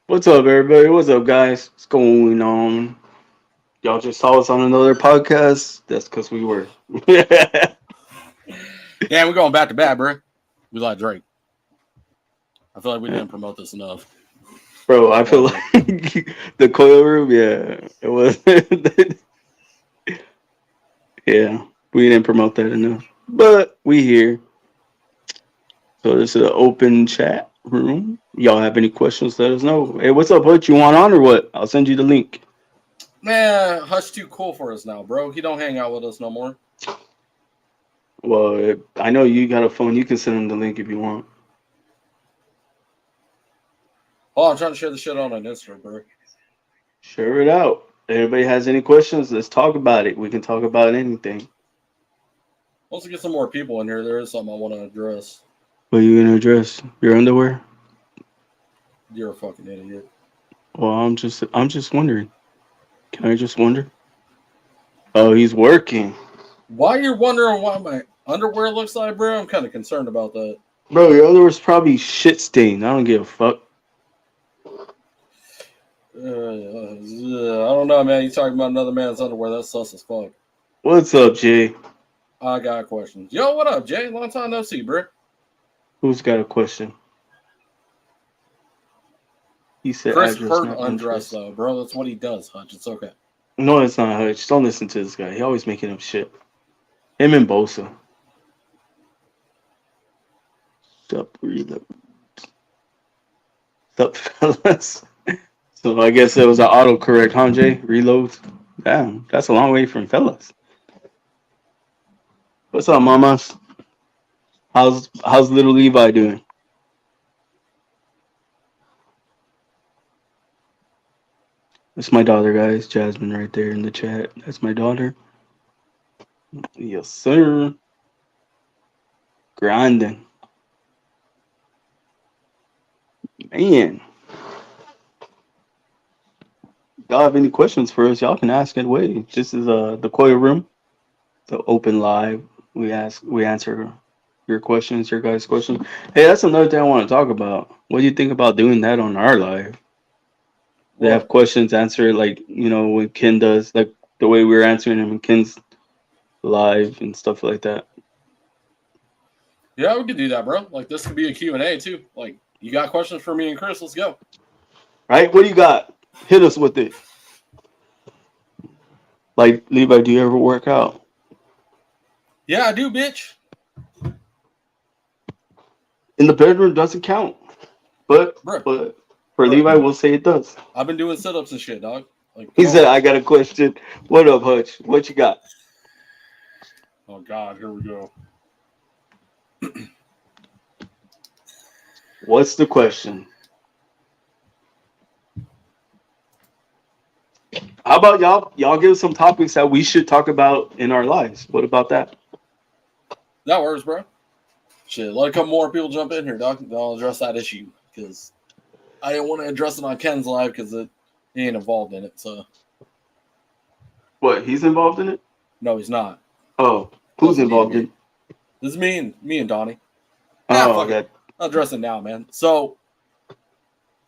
What's up, everybody? What's up, guys? What's going on? Y'all just saw us on another podcast. That's because we were. Yeah, we're going back to back, bro. We like Drake. I feel like we didn't promote this enough. Bro, I feel like the Coil Room, yeah, it was. Yeah, we didn't promote that enough. But we here. So this is an open chat room. Y'all have any questions, let us know. Hey, what's up, Butch? You want on or what? I'll send you the link. Man, Hush too cool for us now, bro. He don't hang out with us no more. Well, I know you got a phone. You can send him the link if you want. Oh, I'm trying to share the shit on Instagram, bro. Share it out. Everybody has any questions? Let's talk about it. We can talk about anything. Once we get some more people in here, there is something I want to address. What are you gonna address? Your underwear? You're a fucking idiot. Well, I'm just wondering. Can I just wonder? Oh, he's working. Why you're wondering why my underwear looks like, bro? I'm kind of concerned about that. Bro, your underwear's probably shit stained. I don't give a fuck. I don't know, man. You talking about another man's underwear? That's sus as fuck. What's up, Jay? I got questions. Yo, what up, Jay? Long time no see, bro. Who's got a question? He said Chris address, Hurt not undressed interest. though, bro. That's what he does, Hutch. It's okay. No, it's not Hutch. Don't listen to this guy. He always making up shit. Him and Bosa. Sup, reload. Sup, fellas. So I guess it was an autocorrect, huh, Jay? Reloads. Damn, that's a long way from fellas. What's up, mamas? How's little Levi doing? That's my daughter, guys. Jasmine right there in the chat. That's my daughter. Yes, sir. Grinding. Man. Y'all have any questions for us? Y'all can ask it away. This is the Coil Room, the open live. We answer your questions, your guys' questions. Hey, that's another thing I want to talk about. What do you think about doing that on our live? They have What? questions answered like, when Ken does, like the way we were answering them in Ken's live and stuff like that. Yeah, we could do that, bro. Like this could be a Q&A too. Like you got questions for me and Chris? Let's go. Right? What do you got? Hit us with it. Like, Levi, do you ever work out? Yeah, I do, bitch. In the bedroom doesn't count. But Bro, for bro. Levi, we'll say it does. I've been doing sit-ups and shit, dog. Like, He come said, on. I got a question. What up, Hutch? What you got? Oh God, here we go. What's the question? How about y'all? Y'all give us some topics that we should talk about in our lives. What about that? That works, bro. Shit, let a couple more people jump in here, dog. I'll address that issue because I didn't want to address it on Ken's live because he ain't involved in it. So What? He's involved in it? no, he's not. Oh, who's Doesn't need to involved be. in? This is me and Donnie. Ah, Oh, fuck it. that. I'll address it now, man. So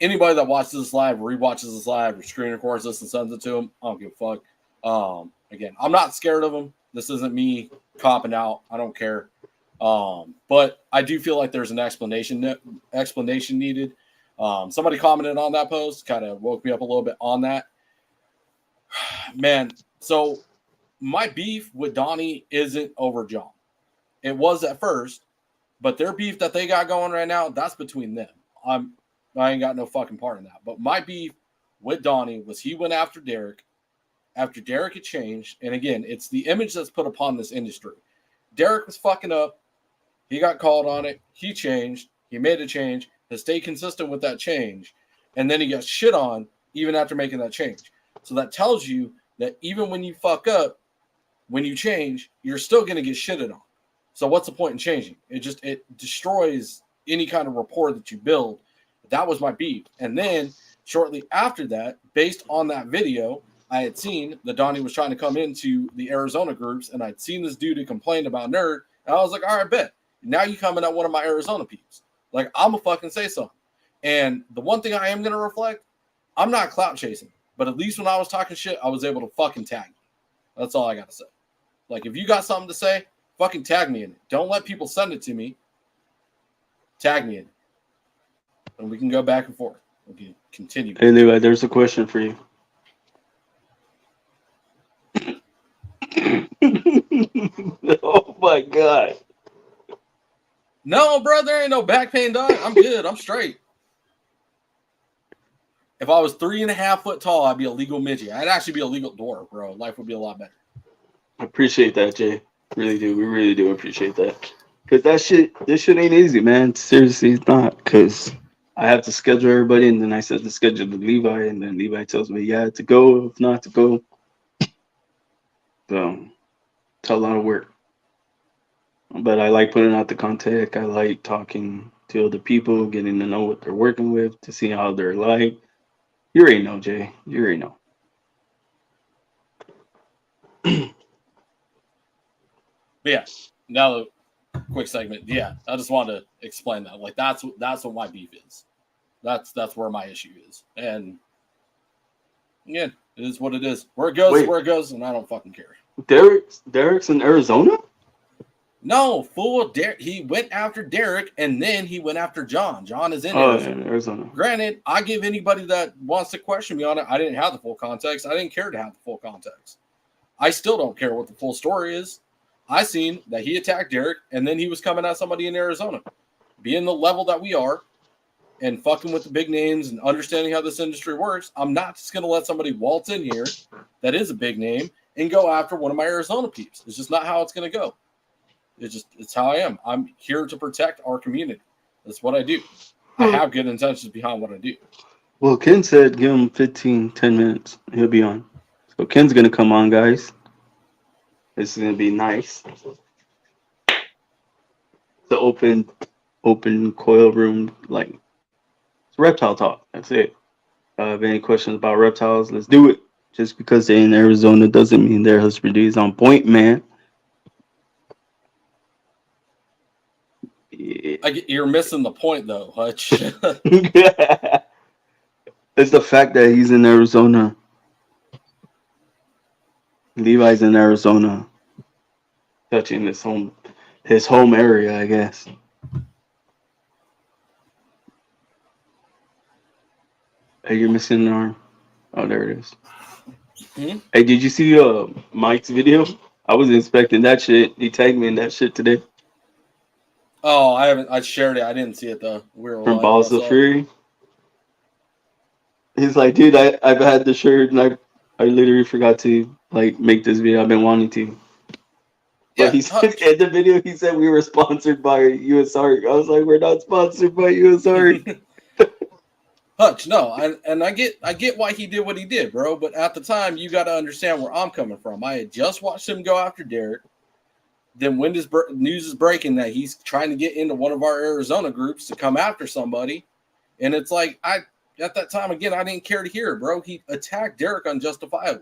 anybody that watches this live, rewatches this live, or screen records this and sends it to him, I don't give a fuck. Again, I'm not scared of him. This isn't me copping out. I don't care. But I do feel like there's an explanation needed. Somebody commented on that post, kind of woke me up a little bit on that. Man, so my beef with Donnie isn't over John. It was at first, but their beef that they got going right now, that's between them. I ain't got no fucking part in that. But my beef with Donnie was he went after Derek after Derek had changed. And again, it's the image that's put upon this industry. Derek was fucking up. He got called on it. He changed. He made a change. Has stayed consistent with that change. And then he got shit on even after making that change. So that tells you that even when you fuck up, when you change, you're still going to get shitted on. So what's the point in changing? It destroys any kind of rapport that you build. That was my beef. And then shortly after that, based on that video, I had seen that Donnie was trying to come into the Arizona groups, and I'd seen this dude who complained about Nerd, and I was like, all right, bet. Now you coming at one of my Arizona peeps. Like, I'm going to fucking say something. And the one thing I am going to reflect I'm not clout chasing, but at least when I was talking shit, I was able to fucking tag you. That's all I got to say. Like, if you got something to say, fucking tag me in it. Don't let people send it to me. Tag me in it. And we can go back and forth. We can continue. Anyway, there's a question for you. Oh my god. No, bro, there ain't no back pain, dog. I'm good. I'm straight. If I was 3.5 foot tall, I'd be a legal midget. I'd actually be a legal dwarf, bro. Life would be a lot better. I appreciate that, Jay. Really do. We really do appreciate that. Cause this shit ain't easy, man. Seriously, it's not. Cause I have to schedule everybody, and then I set the schedule to Levi, and then Levi tells me, yeah, to go, if not to go. So it's a lot of work. But I like putting out the content. I like talking to other people, getting to know what they're working with, to see how they're like. You already know, Jay. You already know. But yeah, now the quick segment. Yeah, I just wanted to explain that. Like, that's what my beef is. That's where my issue is. And yeah, it is what it is. Where it goes, Wait. where it goes, and I don't fucking care. Derek's in Arizona? No, fool. He went after Derek, and then he went after John. John is in Oh, Arizona. in Arizona. Granted, I give anybody that wants to question me on it. I didn't have the full context. I didn't care to have the full context. I still don't care what the full story is. I seen that he attacked Derek, and then he was coming at somebody in Arizona. Being the level that we are, and fucking with the big names and understanding how this industry works, I'm not just going to let somebody waltz in here that is a big name and go after one of my Arizona peeps. It's just not how it's going to go. It's how I am. I'm here to protect our community. That's what I do. I have good intentions behind what I do. Well, Ken said give him 10 minutes. He'll be on. So Ken's going to come on, guys. This is going to be nice. The open coil room, like, it's reptile talk. That's it. Have any questions about reptiles? Let's do it. Just because they're in Arizona doesn't mean their husbandry is on point, man. Yeah. You're missing the point, though, Hutch. It's the fact that he's in Arizona. Levi's in Arizona, touching his home area, I guess. Hey, you're missing an arm. Oh, there it is. Hmm? Hey, did you see Mike's video? I was inspecting that shit. He tagged me in that shit today. Oh, I haven't. I shared it. I didn't see it though. We were From live. Balls of Fury. He's like, dude, I've had the shirt and I literally forgot to like make this video. I've been wanting to. But Yeah, he said in the video he said we were sponsored by US Art. I was like, we're not sponsored by US Art. Hutch, no, I get why he did what he did, bro. But at the time, you got to understand where I'm coming from. I had just watched him go after Derek. Then when this news is breaking that he's trying to get into one of our Arizona groups to come after somebody, and it's like at that time again, I didn't care to hear it, bro. He attacked Derek unjustifiably.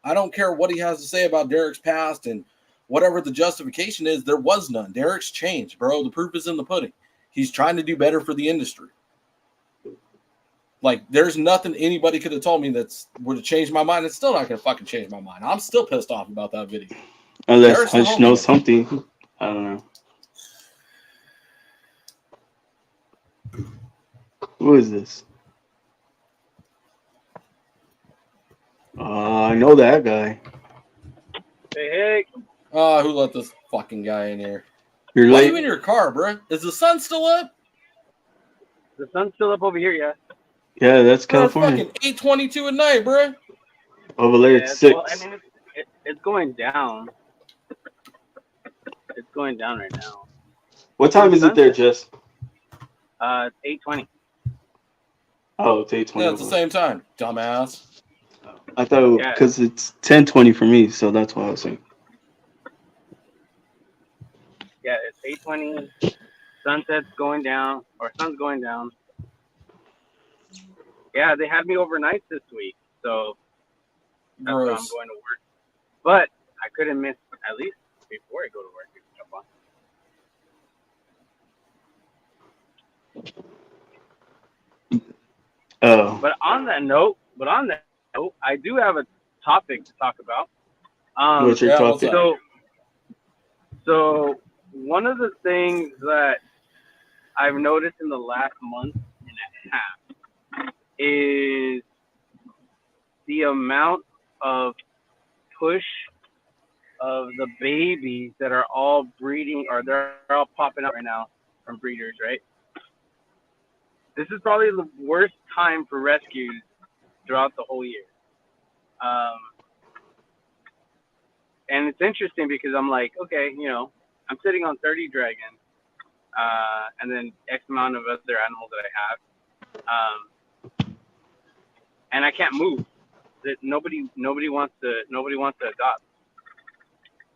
I don't care what he has to say about Derek's past and whatever the justification is. There was none. Derek's changed, bro. The proof is in the pudding. He's trying to do better for the industry. Like, there's nothing anybody could have told me that's would have changed my mind. It's still not going to fucking change my mind. I'm still pissed off about that video. Unless Hush knows something. I don't know. Who is this? I know that guy. Hey. Who let this fucking guy in here? You're Why late. are you in your car, bro? Is the sun still up? The sun's still up over here, yeah. Yeah, that's Bro, it's California. fucking 8:22 at night, bro. Over there, it's 6. Well, I mean, it's going down. It's going down right now. What time is it there, Jess? It's 8:20. Oh, it's 8:20. Yeah, it's the same time, dumbass. I thought because it's 10:20 for me, so that's what I was saying. Yeah, it's 8:20. Sunset's going down, or sun's going down. Yeah, they had me overnight this week, so that's why I'm going to work. But I couldn't miss, at least before I go to work, jump on. Oh. But on on that note, I do have a topic to talk about. What's your Yeah, what's topic? up? So one of the things that I've noticed in the last month and a half is the amount of push of the babies that are all breeding, or they're all popping out right now from breeders, right? This is probably the worst time for rescues throughout the whole year. Um, and it's interesting because I'm like, okay, I'm sitting on 30 dragons, and then X amount of other animals that I have, and I can't move. That nobody wants to adopt.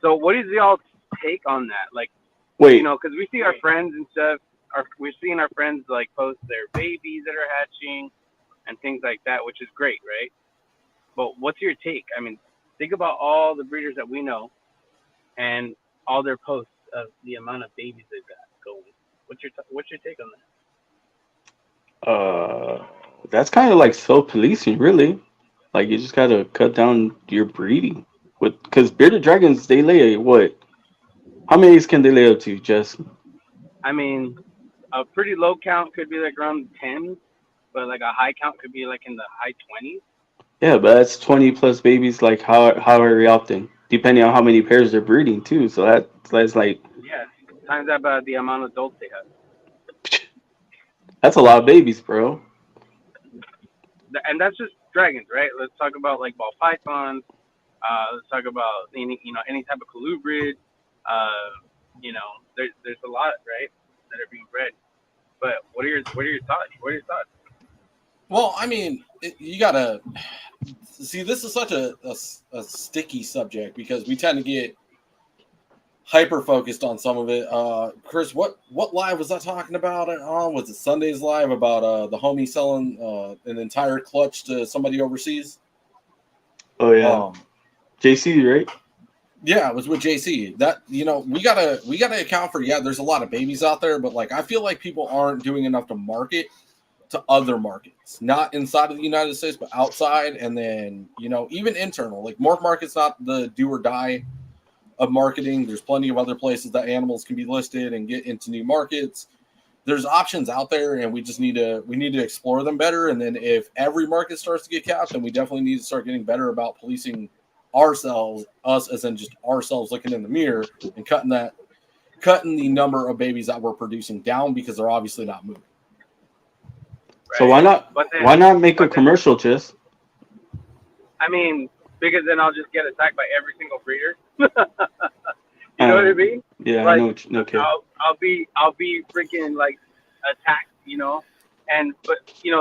So what is y'all take on that? Like, Wait, because we see our friends and stuff. We're seeing our friends like post their babies that are hatching and things like that, which is great, right? But what's your take? I mean, think about all the breeders that we know and all their posts of the amount of babies they've got going. What's your take on that's kind of like self-policing, really. Like you just gotta cut down your breeding with, because bearded dragons they lay what? How many eggs can they lay up to, Jess? that? I mean, a pretty low count could be like around 10, but like a high count could be like in the high 20s. Yeah, but that's 20 plus babies. Like how very often, depending on how many pairs they're breeding too. So that's like Yeah, times that by the amount of adults they have. that's a lot of babies, bro. And that's just dragons, right? Let's talk about like ball pythons. Let's talk about any type of colubrid. There's a lot, right, that are being bred. But what are your thoughts? What are your thoughts? Well, I mean, you gotta see. This is such a sticky subject because we tend to get hyper focused on some of it. Chris, what live was I talking about it on? Was it Sunday's live about the homie selling an entire clutch to somebody overseas? Oh yeah, Um, JC, right? yeah, it was with JC. That we gotta account for. Yeah, there's a lot of babies out there, but like I feel like people aren't doing enough to market to other markets, not inside of the United States, but outside, and then even internal. Like Morph Market's not the do or die of marketing. There's plenty of other places that animals can be listed and get into new markets. There's options out there, and we need to explore them better. And then if every market starts to get capped, then we definitely need to start getting better about policing ourselves, us as in just ourselves looking in the mirror and cutting the number of babies that we're producing down because they're obviously not moving. So Right. why not make a commercial, Jess? I mean, because then I'll just get attacked by every single breeder. You know what I mean? Yeah, Like, I know. Okay. I'll be freaking like attacked, and but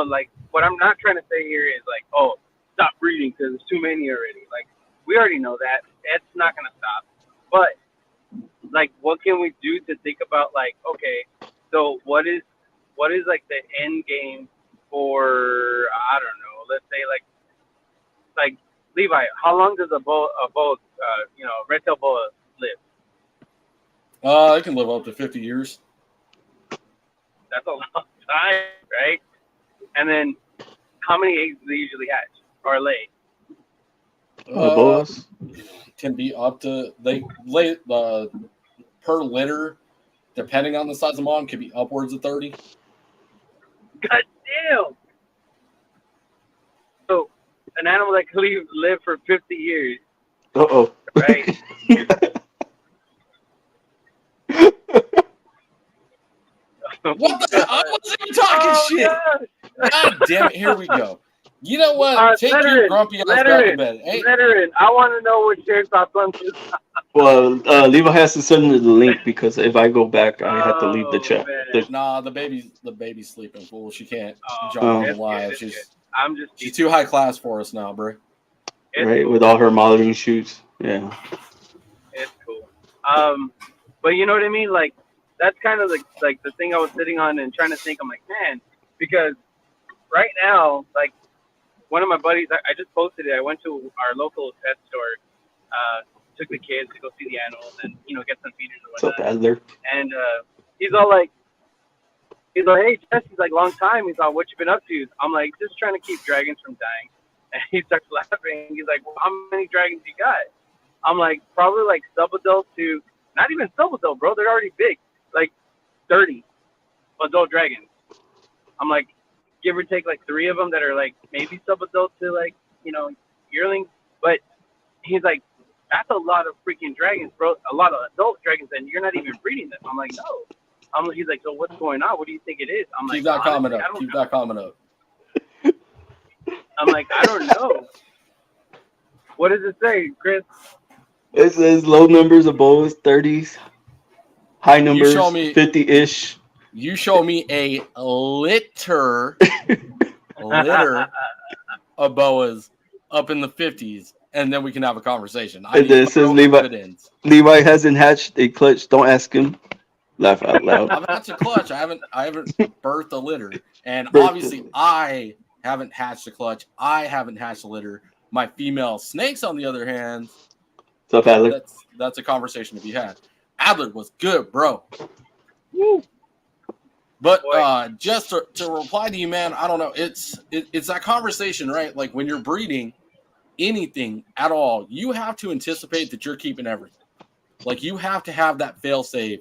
like what I'm not trying to say here is like, oh, stop breeding because there's too many already. Like we already know that it's not gonna stop. But like, what can we do to think about like, okay, so what is like the end game for, I don't know, let's say like Levi, how long does a red tail boa live? It can live up to 50 years. That's a long time, right? And then how many eggs do they usually hatch or lay? Boas. Can be up to, they lay per litter, depending on the size of mom, could be upwards of 30. God damn! So an animal that could live for 50 years, Uh-oh. right? What the hell? I wasn't even talking shit. Yeah. God damn it, here we go. You know what? Take Let her your in. grumpy ass Let back her to bed. Hey, in. I want to know what your thoughts on this. Well, Levi has to send me the link because if I go back, I have to leave the Oh chat. man. nah, the baby's sleeping, fool. She can't Oh, jump on the it's live. good. She's I'm just. she's too high class for us now, bro. It's Right, cool. with all her modeling shoots. Yeah. It's cool. But you know what I mean? Like that's kind of like the thing I was sitting on and trying to think. I'm like, man, because right now, like one of my buddies, I just posted it. I went to our local pet store, took the kids to go see the animals and get some feeders or What's up, whatnot. Adler? And he's all like, He's like, hey, Jess, he's like, long time. He's like, what you been up to? I'm like, just trying to keep dragons from dying. And he starts laughing. He's like, well, how many dragons you got? I'm like, probably like sub-adult to, not even sub-adult, bro. They're already big. Like 30 adult dragons. I'm like, give or take like 3 of them that are like maybe sub-adult to like, yearlings. But he's like, that's a lot of freaking dragons, bro. A lot of adult dragons, and you're not even breeding them. I'm like, no. He's like, so what's going on? What do you think it is? I'm Keep like, that comment up. Keep that comment up. I'm like, I don't know. What does it say, Chris? It says low numbers of boas, 30s, high numbers, show me- 50-ish. You show me a litter of boas up in the 50s, and then we can have a conversation. And then it says Levi hasn't hatched a clutch. Don't ask him. Laugh out loud. I've hatched a clutch. I haven't birthed a litter, and obviously I haven't hatched a clutch. I haven't hatched a litter. My female snakes, on the other hand, What's up, Adler? That's a conversation to be had. Adler was good, bro. Woo. But just to reply to you, man, I don't know. It's that conversation, right? Like when you're breeding anything at all, you have to anticipate that you're keeping everything. Like you have to have that fail safe.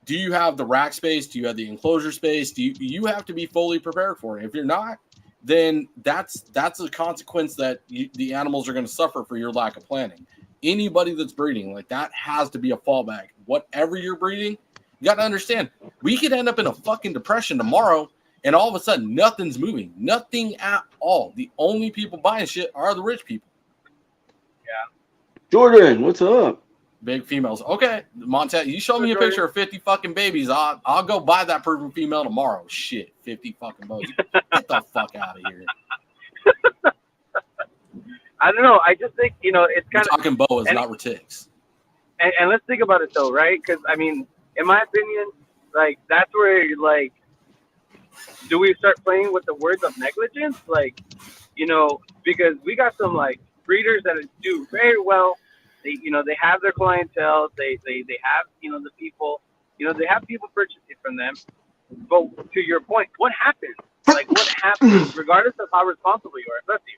Do you have the rack space? Do you have the enclosure space? Do you have to be fully prepared for it? If you're not, then that's a consequence that the animals are going to suffer for your lack of planning. Anybody that's breeding, like that has to be a fallback. Whatever you're breeding, you got to understand, we could end up in a fucking depression tomorrow, and all of a sudden, nothing's moving. Nothing at all. The only people buying shit are the rich people. Yeah. Jordan, what's up? Big females. Okay, Montez, you show me a picture of 50 fucking babies. I'll go buy that proven female tomorrow. Shit, 50 fucking bows. Get the fuck out of here. I don't know. I just think, it's kind of talking boas, not retics. And let's think about it though, right? Because I mean, in my opinion, like that's where like, do we start playing with the words of negligence? Like, because we got some like breeders that do very well. They, they have their clientele. They have, the people, they have people purchasing from them. But to your point, what happens? Like, what happens, regardless of how responsible you are, let's see,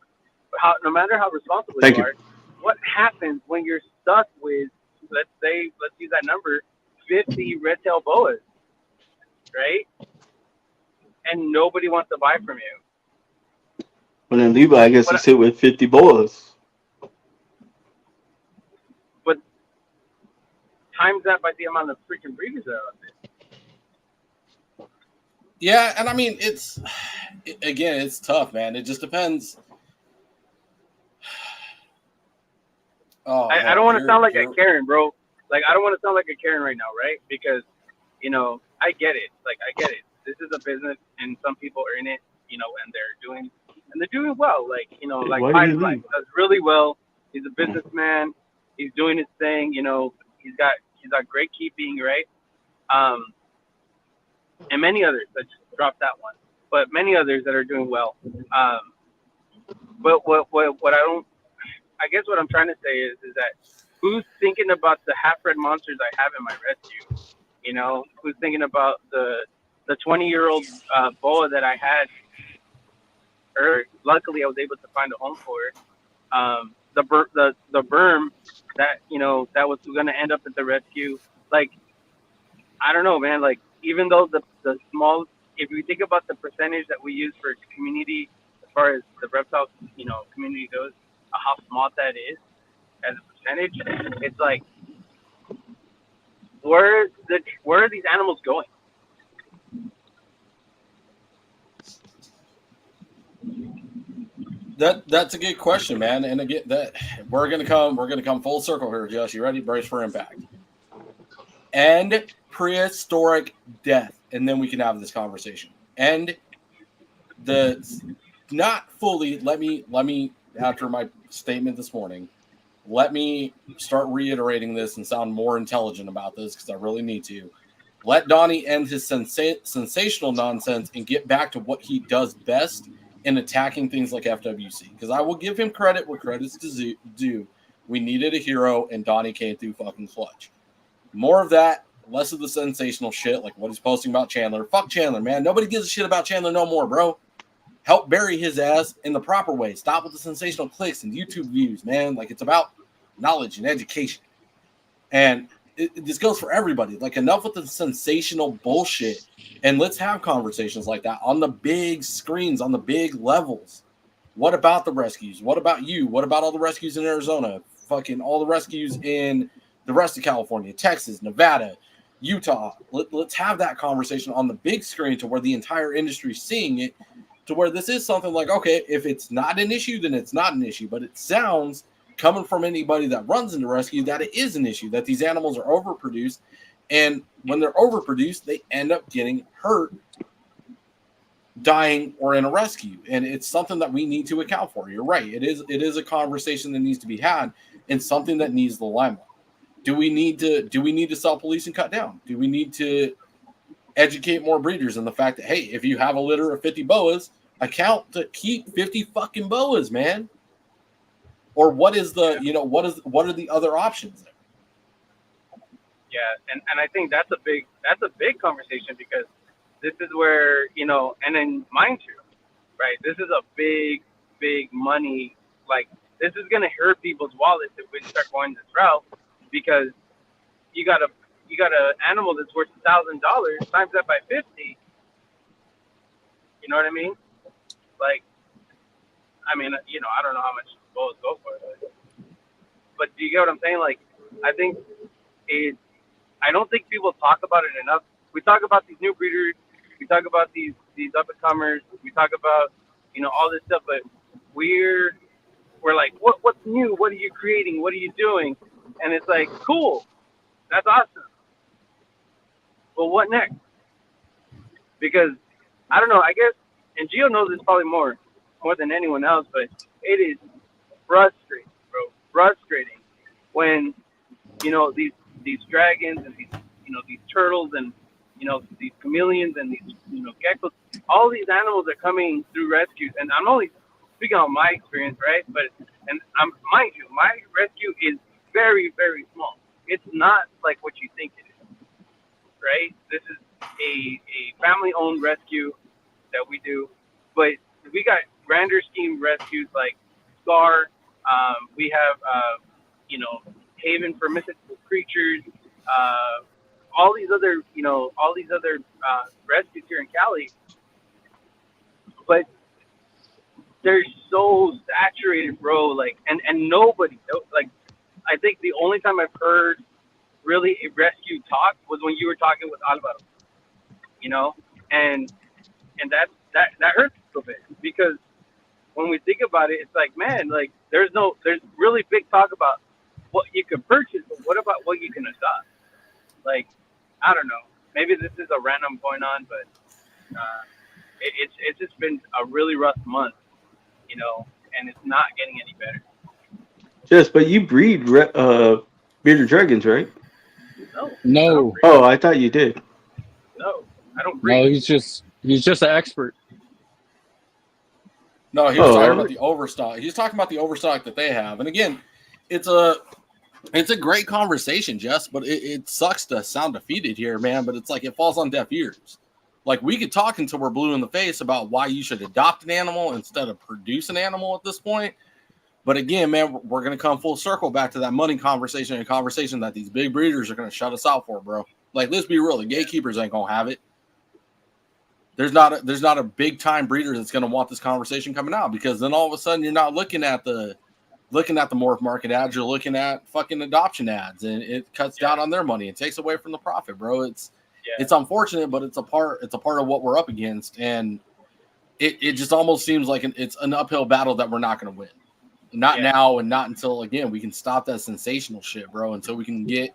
no matter how responsible you are, what happens when you're stuck with, let's use that number, 50 red-tailed boas, right? And nobody wants to buy from you. Well, then Levi, I guess, is hit with 50 boas. But times that by the amount of freaking breeders that are out there. Yeah, and I mean, it's tough, man. It just depends. Oh, I don't want to sound like a Karen, bro. Like, I don't want to sound like a Karen right now, right? Because, I get it. Like, I get it. This is a business, and some people are in it, and they're doing well. Like, like Pipeline does really well. He's a businessman. He's doing his thing. He's got great keeping, right? And many others. I just dropped that one, but many others that are doing well. But what I guess what I'm trying to say is that who's thinking about the half-bred monsters I have in my rescue? Who's thinking about the 20-year-old boa that I had, or luckily I was able to find a home for it. The berm that that was going to end up at the rescue. Like, I don't know, man. Like, even though the small, if you think about the percentage that we use for community as far as the reptile community goes, how small that is as a percentage, it's like, where are these animals going? That's a good question, man. And again, we're gonna come full circle here, Josh. You ready? Brace for impact. And prehistoric death, and then we can have this conversation. And not fully. Let me after my statement this morning, let me start reiterating this and sound more intelligent about this because I really need to. Let Donnie end his sensational nonsense and get back to what he does best in attacking things like FWC. Because I will give him credit where credit's due. We needed a hero, and Donnie came through fucking clutch. More of that less of the sensational shit, like what he's posting about Chandler. Fuck Chandler, man. Nobody gives a shit about Chandler no more, bro. Help bury his ass in the proper way. Stop with the sensational clicks and YouTube views, man. Like, it's about knowledge and education. And this goes for everybody. Like, enough with the sensational bullshit. And let's have conversations like that on the big screens, on the big levels. What about the rescues? What about you? What about all the rescues in Arizona? Fucking all the rescues in the rest of California, Texas, Nevada, Utah. Let's have that conversation on the big screen to where the entire industry is seeing it, to where this is something like, okay, if it's not an issue, then it's not an issue. But it sounds, coming from anybody that runs into rescue, that it is an issue, that these animals are overproduced. And when they're overproduced, they end up getting hurt, dying, or in a rescue. And it's something that we need to account for. You're right. It is a conversation that needs to be had and something that needs the limelight. Do we need to self-police and cut down? Do we need to educate more breeders in the fact that, hey, if you have a litter of 50 boas, account to keep 50 fucking boas, man? Or what is the, what are the other options there? Yeah, and I think that's a big conversation, because this is where, and then mind you, right, this is a big money, like, this is going to hurt people's wallets if we start going this route, because you got an animal that's worth $1,000, times that by 50. You know what I mean? Like, I mean, I don't know how much boas go for, but do you get what I'm saying? Like, I don't think people talk about it enough. We talk about these new breeders, we talk about these up and comers, we talk about all this stuff, but we're like, what's new? What are you creating? What are you doing? And it's like, cool, that's awesome. Well, what next? Because I don't know. I guess, and Gio knows this probably more than anyone else, but it is frustrating, bro. Frustrating when these dragons and these turtles and these chameleons and these geckos, all these animals are coming through rescues, and I'm only speaking on my experience, right? But mind you, my rescue is very, very small. It's not like what you think it is, right? This is a family-owned rescue that we do, but we got grander scheme rescues like SCAR. We have Haven for Mythical Creatures. All these other rescues here in Cali, but they're so saturated, bro. Like, and nobody, like, I think the only time I've heard really a rescue talk was when you were talking with Alvaro, and that hurts a little bit, because when we think about it, it's like, man, like, there's really big talk about what you can purchase, but what about what you can adopt? Like, I don't know. Maybe this is a random going on, but it's just been a really rough month, and it's not getting any better. Yes, but you breed bearded dragons, right? No. Oh, I thought you did. No, I don't breed. No, he's just an expert. No, he was talking about the overstock. He's talking about the overstock that they have. And again, it's a great conversation, Jess, but it sucks to sound defeated here, man. But it's like it falls on deaf ears. Like, we could talk until we're blue in the face about why you should adopt an animal instead of produce an animal at this point. But again, man, we're going to come full circle back to that money conversation, and a conversation that these big breeders are going to shut us out for, bro. Like, let's be real. The gatekeepers ain't going to have it. There's not a big time breeder that's going to want this conversation coming out, because then all of a sudden you're not looking at the morph market ads, you're looking at fucking adoption ads, and it cuts down on their money. It takes away from the profit, bro. It's unfortunate, but it's a part of what we're up against, and it just almost seems like it's an uphill battle that we're not going to win. Not now, and not until, again, we can stop that sensational shit, bro, until we can get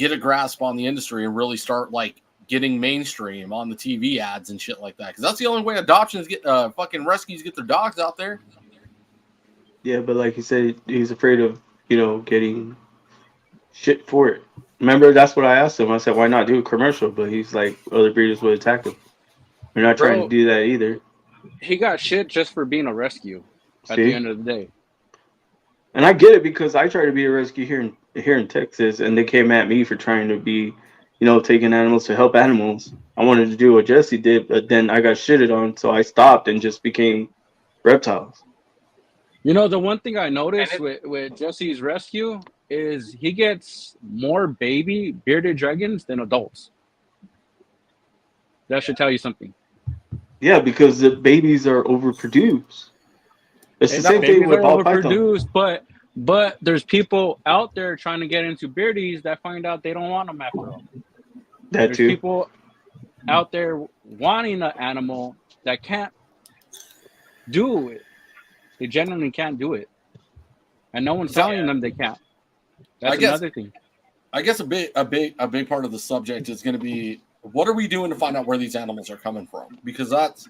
a grasp on the industry and really start, like, getting mainstream on the TV ads and shit like that. Because that's the only way adoptions get fucking rescues get their dogs out there. Yeah, but like he said, he's afraid of, getting shit for it. Remember, that's what I asked him. I said, why not do a commercial? But he's like, other breeders would attack him. We're not trying to do that either. He got shit just for being a rescue at the end of the day. And I get it, because I tried to be a rescue here in Texas, and they came at me for trying to be, taking animals to help animals. I wanted to do what Jesse did, but then I got shitted on, so I stopped and just became reptiles. The one thing I And noticed with Jesse's rescue is he gets more baby bearded dragons than adults. That should tell you something. Yeah, because the babies are overproduced. It's the And same thing babies with are ball python. overproduced, but there's people out there trying to get into beardies that find out they don't want them after all. That There's too. people out there wanting an animal that can't do it. They genuinely can't do it, and no one's telling them they can't. That's another thing. I guess a big part of the subject is going to be what are we doing to find out where these animals are coming from, because that's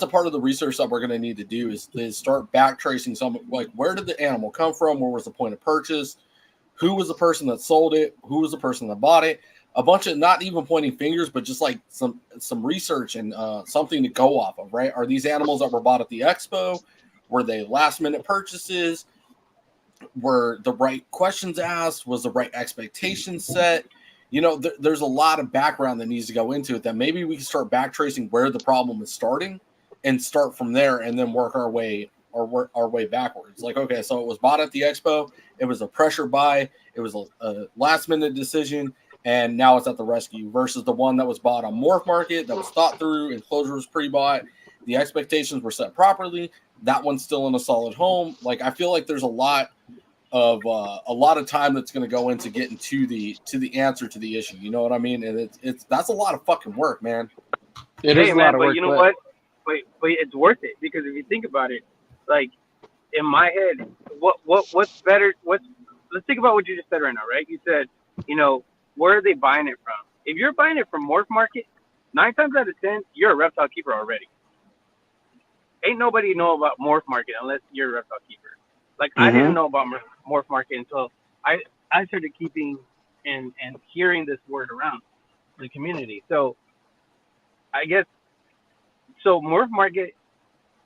a part of the research that we're going to need to do is start backtracing some, like, where did the animal come from, where was the point of purchase, who was the person that sold it, who was the person that bought it, a bunch of, not even pointing fingers, but just like some research and something to go off of, right? Are these animals that were bought at the expo, were they last minute purchases, were the right questions asked, was the right expectations set? There's a lot of background that needs to go into it that maybe we can start backtracing where the problem is starting and start from there and then work our way backwards. Like, okay, so it was bought at the expo, it was a pressure buy, it was a last minute decision, and now it's at the rescue, versus the one that was bought on Morph Market, that was thought through, enclosure was pre-bought, the expectations were set properly, that one's still in a solid home. Like, I feel like there's a lot of time that's going to go into getting to the answer to the issue. You know what I mean? And that's a lot of fucking work, man. It is a lot of work. But you know what? But it's worth it, because if you think about it, like, in my head, what's better? Let's think about what you just said right now, right? You said, where are they buying it from? If you're buying it from Morph Market, 9 times out of 10, you're a reptile keeper already. Ain't nobody know about Morph Market unless you're a reptile keeper. Like, I didn't know about Morph Market until I started keeping and hearing this word around the community. So I guess, so Morph Market,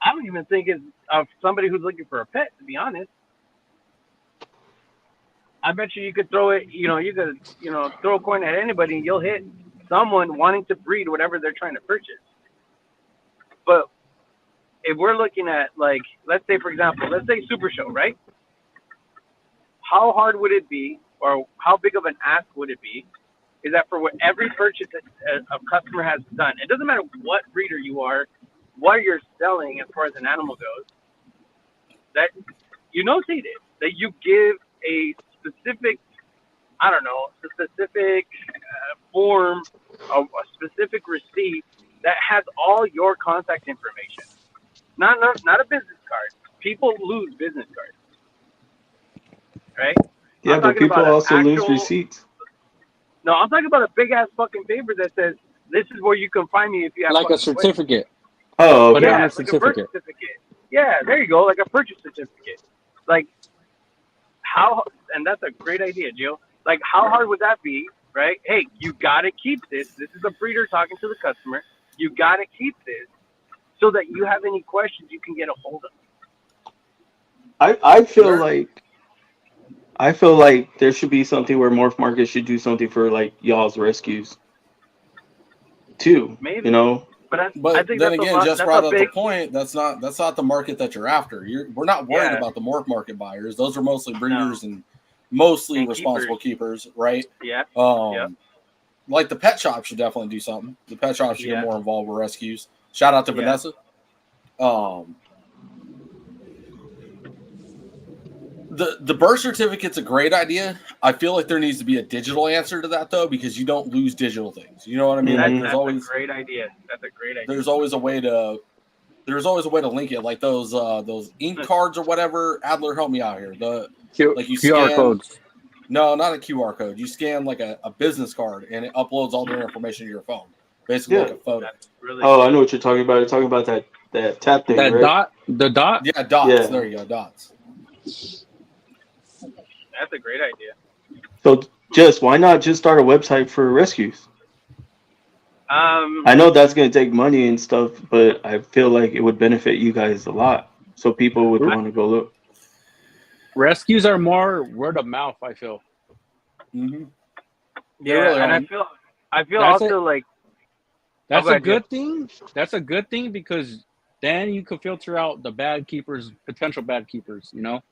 I don't even think it's of somebody who's looking for a pet, to be honest. I bet you could throw it, throw a coin at anybody and you'll hit someone wanting to breed whatever they're trying to purchase. But if we're looking at, like, let's say, for example, Super Show, right? How hard would it be, or how big of an ask would it be, is that for every purchase that a customer has done, it doesn't matter what breeder you are, what you're selling as far as an animal goes, that that you give a specific, form, a specific receipt that has all your contact information. Not a business card. People lose business cards, right? Yeah, but people also lose receipts. No, I'm talking about a big ass fucking paper that says, "This is where you can find me if you have." Like a certificate. Oh, okay. Yeah, like a birth certificate. Yeah, there you go, like a purchase certificate. Like, and that's a great idea, Jill. Like, how hard would that be, right? Hey, you gotta keep this. This is a breeder talking to the customer. You gotta keep this, so that you have any questions, you can get a hold of them. I feel like there should be something where Morph Market should do something for, like, y'all's rescues too. Maybe. But I think then again, just brought up the point. That's not the market that you're after. We're not worried about the Morph Market buyers. Those are mostly breeders and mostly responsible keepers, right? Yeah. Like, the pet shop should definitely do something. The pet shop should get more involved with rescues. Shout out to Vanessa. The birth certificate's a great idea. I feel like there needs to be a digital answer to that, though, because you don't lose digital things. You know what I mean? That's a great idea. That's a great idea. There's always a way to link it, like those ink cards or whatever. Adler, help me out here. Like, you QR scan, codes. No, not a QR code. You scan, like, a business card, and it uploads all their information to your phone. Basically, like a photo. Really I know what you're talking about. You're talking about that tap thing, that right? The dot? Yeah, dots. Yeah. There you go, dots. That's a great idea. So, why not just start a website for rescues? I know that's going to take money and stuff, but I feel like it would benefit you guys a lot. So people would want to go look. Rescues are more word of mouth, I feel. Mm-hmm. Yeah, really and I feel I feel That's also like That's go a ahead, good thing. That's a good thing because then you could filter out the bad keepers, potential bad keepers, you know,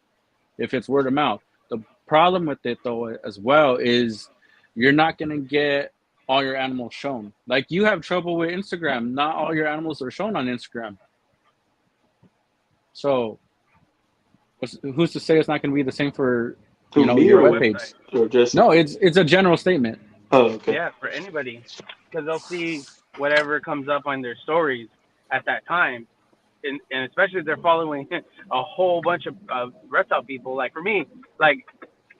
if it's word of mouth. The problem with it though as well is you're not going to get all your animals shown. Like you have trouble with Instagram. Not all your animals are shown on Instagram. So who's to say it's not going to be the same for, To me your for a webpage? website. or just No, it's a general statement. oh okay. Yeah, for anybody, because they'll see whatever comes up on their stories at that time, and especially if they're following a whole bunch of reptile people. Like for me, like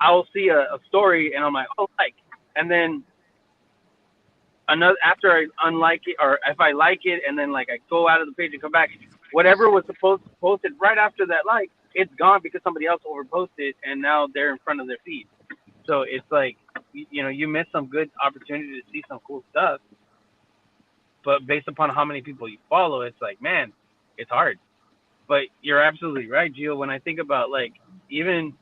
I'll see a story and I'm like, oh, like, and then another after I unlike it, or if I like it and then like I go out of the page and come back, whatever was supposed to post it right after that, like it's gone because somebody else overposted and now they're in front of their feed. So it's like you miss some good opportunity to see some cool stuff, but based upon how many people you follow, it's like, man, it's hard. But you're absolutely right, Gio. When I think about like even,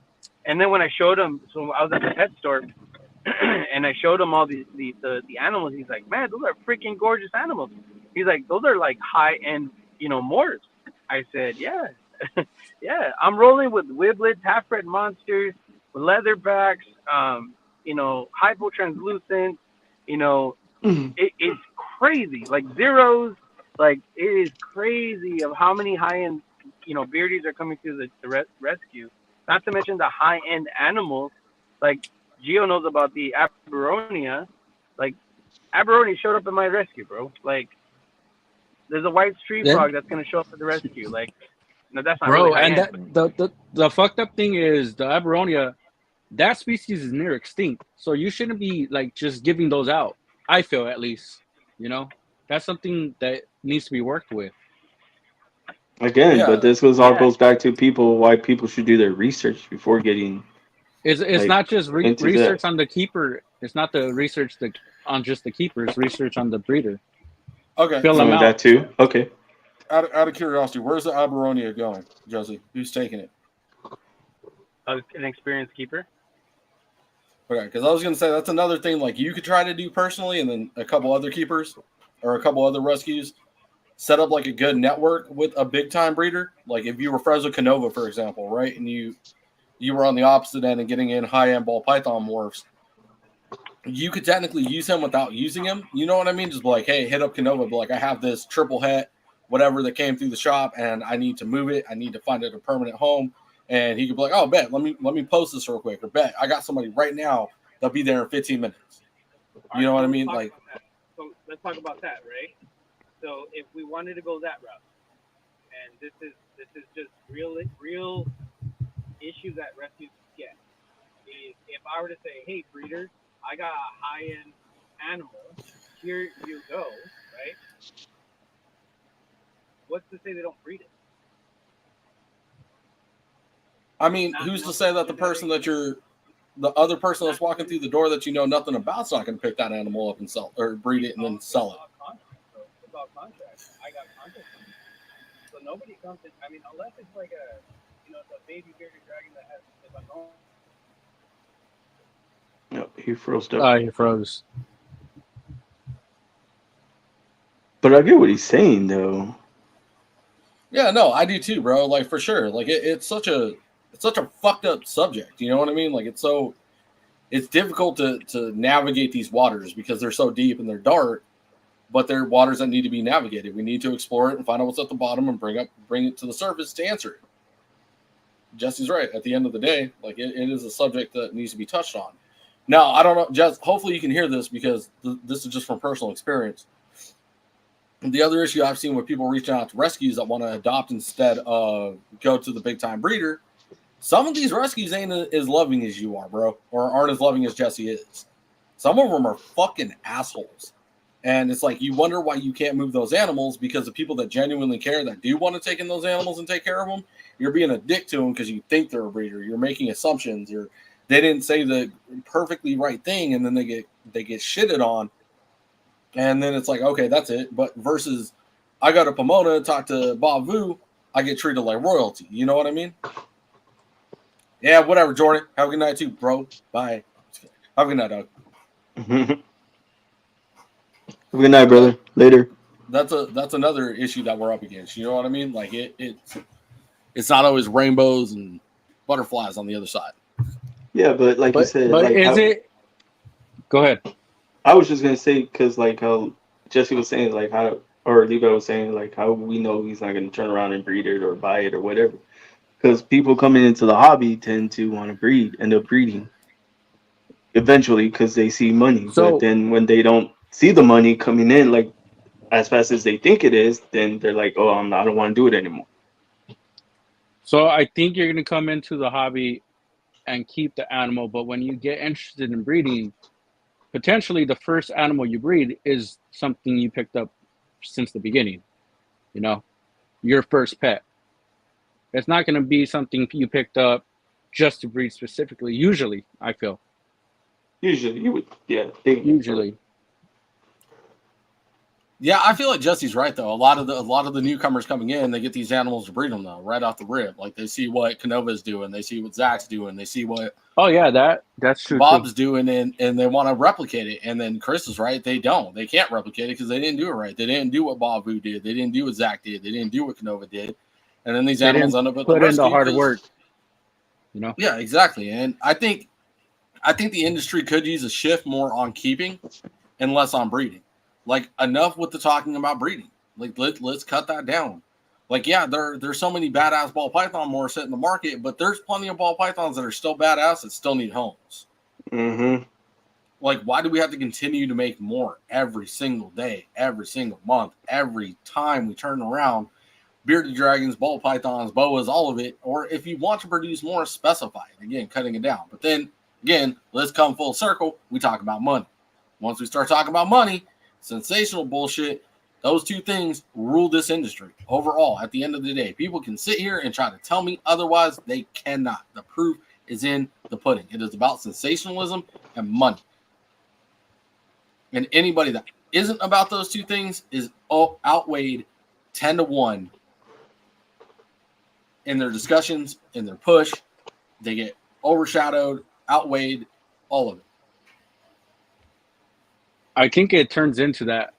and then when I showed him, so I was at the pet store, and I showed him all the animals. He's like, man, those are freaking gorgeous animals. He's like, those are like high end, morphs. I said, yeah, yeah. I'm rolling with wiblets, half bred monsters, leatherbacks, hypotranslucent, you know, it's crazy. Like zeros, like it is crazy of how many high end, beardies are coming to the rescue. Not to mention the high end animals. Like Gio knows about the Aberonia. Like Aberonia showed up in my rescue, bro. Like there's a white tree Then, frog that's gonna show up at the rescue. Like no, that's not really bro, high and end, that but the fucked up thing is the Aberonia, that species is near extinct. So you shouldn't be like just giving those out. I feel at least, that's something that needs to be worked with. Again, but Yeah, this all yeah, goes back to why people should do their research before getting It's like not just into that. research on the keeper. It's not the research on just the keeper. It's research on the breeder. okay. Fill them So That out. too. Okay. out of curiosity, where's the Aberonia going, Josie? Who's taking it? an experienced keeper. Okay, because I was going to say that's another thing like you could try to do personally, and then a couple other keepers or a couple other rescues set up like a good network with a big time breeder. Like if you were friends with Canova, for example, right, and you were on the opposite end and getting in high end ball python morphs, you could technically use him without using him. You know what I mean? Just be like, hey, hit up Canova, be like, I have this triple het, whatever that came through the shop, and I need to move it. I need to find it a permanent home. And he could be like, oh, bet, let me post this real quick. Or bet, I got somebody right now. They'll be there in 15 minutes. You know what I mean? Like, So let's talk about that, right? So if we wanted to go that route, and this is just real issue that rescues get, is if I were to say, hey breeders, I got a high end animal, here you go, right? What's to say they don't breed it? I mean, who's to say that the other person that's walking through the door that you know nothing about is not going to pick that animal up and sell or breed it and then sell it? It's all contract. I got contract. So nobody comes in. I mean, unless it's like the baby bearded dragon that has is unknown. Yep, he froze up. He froze. But I get what he's saying though. Yeah, no, I do too, bro. Like for sure. Like it's such a fucked up subject. You know what I mean? Like it's difficult to navigate these waters because they're so deep and they're dark, but they're waters that need to be navigated. We need to explore it and find out what's at the bottom and bring it to the surface to answer it. Jesse's right. At the end of the day, like it is a subject that needs to be touched on. Now, I don't know, Jess. Hopefully, you can hear this because this is just from personal experience. And the other issue I've seen with people reaching out to rescues that want to adopt instead of go to the big time breeder, some of these rescues ain't as loving as you are, bro, or aren't as loving as Jesse is. Some of them are fucking assholes. And it's like you wonder why you can't move those animals because the people that genuinely care, that do want to take in those animals and take care of them, you're being a dick to them because you think they're a breeder. You're making assumptions. They didn't say the perfectly right thing, and then they get shitted on. And then it's like, okay, that's it. But versus I go to Pomona, talk to Bob Vu, I get treated like royalty. You know what I mean? Yeah, whatever, Jordan. Have a good night too, bro. Bye. Have a good night, dog. Have a good night, brother. Later. That's another issue that we're up against. You know what I mean? Like it's not always rainbows and butterflies on the other side. Yeah, but like you said, But like is how it? Go ahead. I was just gonna say, because like how Jesse was saying, like how or Levi was saying, like how we know he's not gonna turn around and breed it or buy it or whatever. Because people coming into the hobby tend to want to breed, end up breeding eventually because they see money. But So then when they don't see the money coming in like as fast as they think it is, then they're like, oh, I don't want to do it anymore. so I think you're gonna come into the hobby and keep the animal, but when you get interested in breeding, potentially the first animal you breed is something you picked up since the beginning. You know, your first pet. It's not gonna be something you picked up just to breed specifically. Usually, I feel. Usually, you would, yeah, think so. Usually. Yeah, I feel like Jesse's right though. A lot of the newcomers coming in, they get these animals to breed them though, right off the rip. Like they see what Canova's doing, they see what Zach's doing, they see what Oh yeah, that's true too. Bob's doing, and they want to replicate it. And then Chris is right; they don't. They can't replicate it because they didn't do it right. They didn't do what Bob Vu did. They didn't do what Zach did. They didn't do what Canova did. And then these They animals didn't end up at the put in the rescue. hard work. You know. Yeah, exactly. And I think the industry could use a shift more on keeping and less on breeding. Like enough with the talking about breeding. Like let's cut that down. Like yeah, there's so many badass ball python more set in the market, but there's plenty of ball pythons that are still badass that still need homes. Mm-hmm. Like why do we have to continue to make more every single day, every single month, every time we turn around? Bearded dragons, ball pythons, boas, all of it. Or if you want to produce more, specify it. Again, cutting it down. But then again, let's come full circle. We talk about money. Once we start talking about money, sensational bullshit, those two things rule this industry overall. At the end of the day, people can sit here and try to tell me otherwise. They cannot. The proof is in the pudding. It is about sensationalism and money. And anybody that isn't about those two things is outweighed 10-1 in their discussions, in their push. They get overshadowed, outweighed, all of it. I think it turns into that.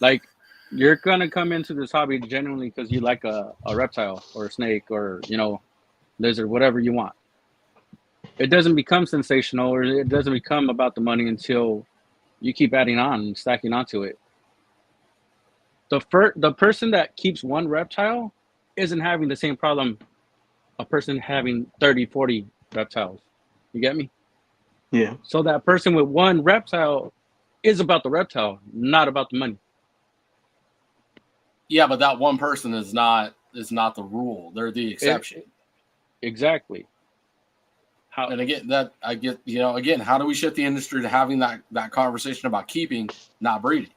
Like, you're gonna come into this hobby genuinely because you like a reptile or a snake or lizard, whatever you want. It doesn't become sensational or it doesn't become about the money until you keep adding on and stacking onto it. The person that keeps one reptile isn't having the same problem a person having 30, 40 reptiles. You get me? Yeah. So that person with one reptile is about the reptile, not about the money. Yeah, but that one person is not the rule. They're the exception. Exactly. And again, again, how do we shift the industry to having that conversation about keeping, not breeding?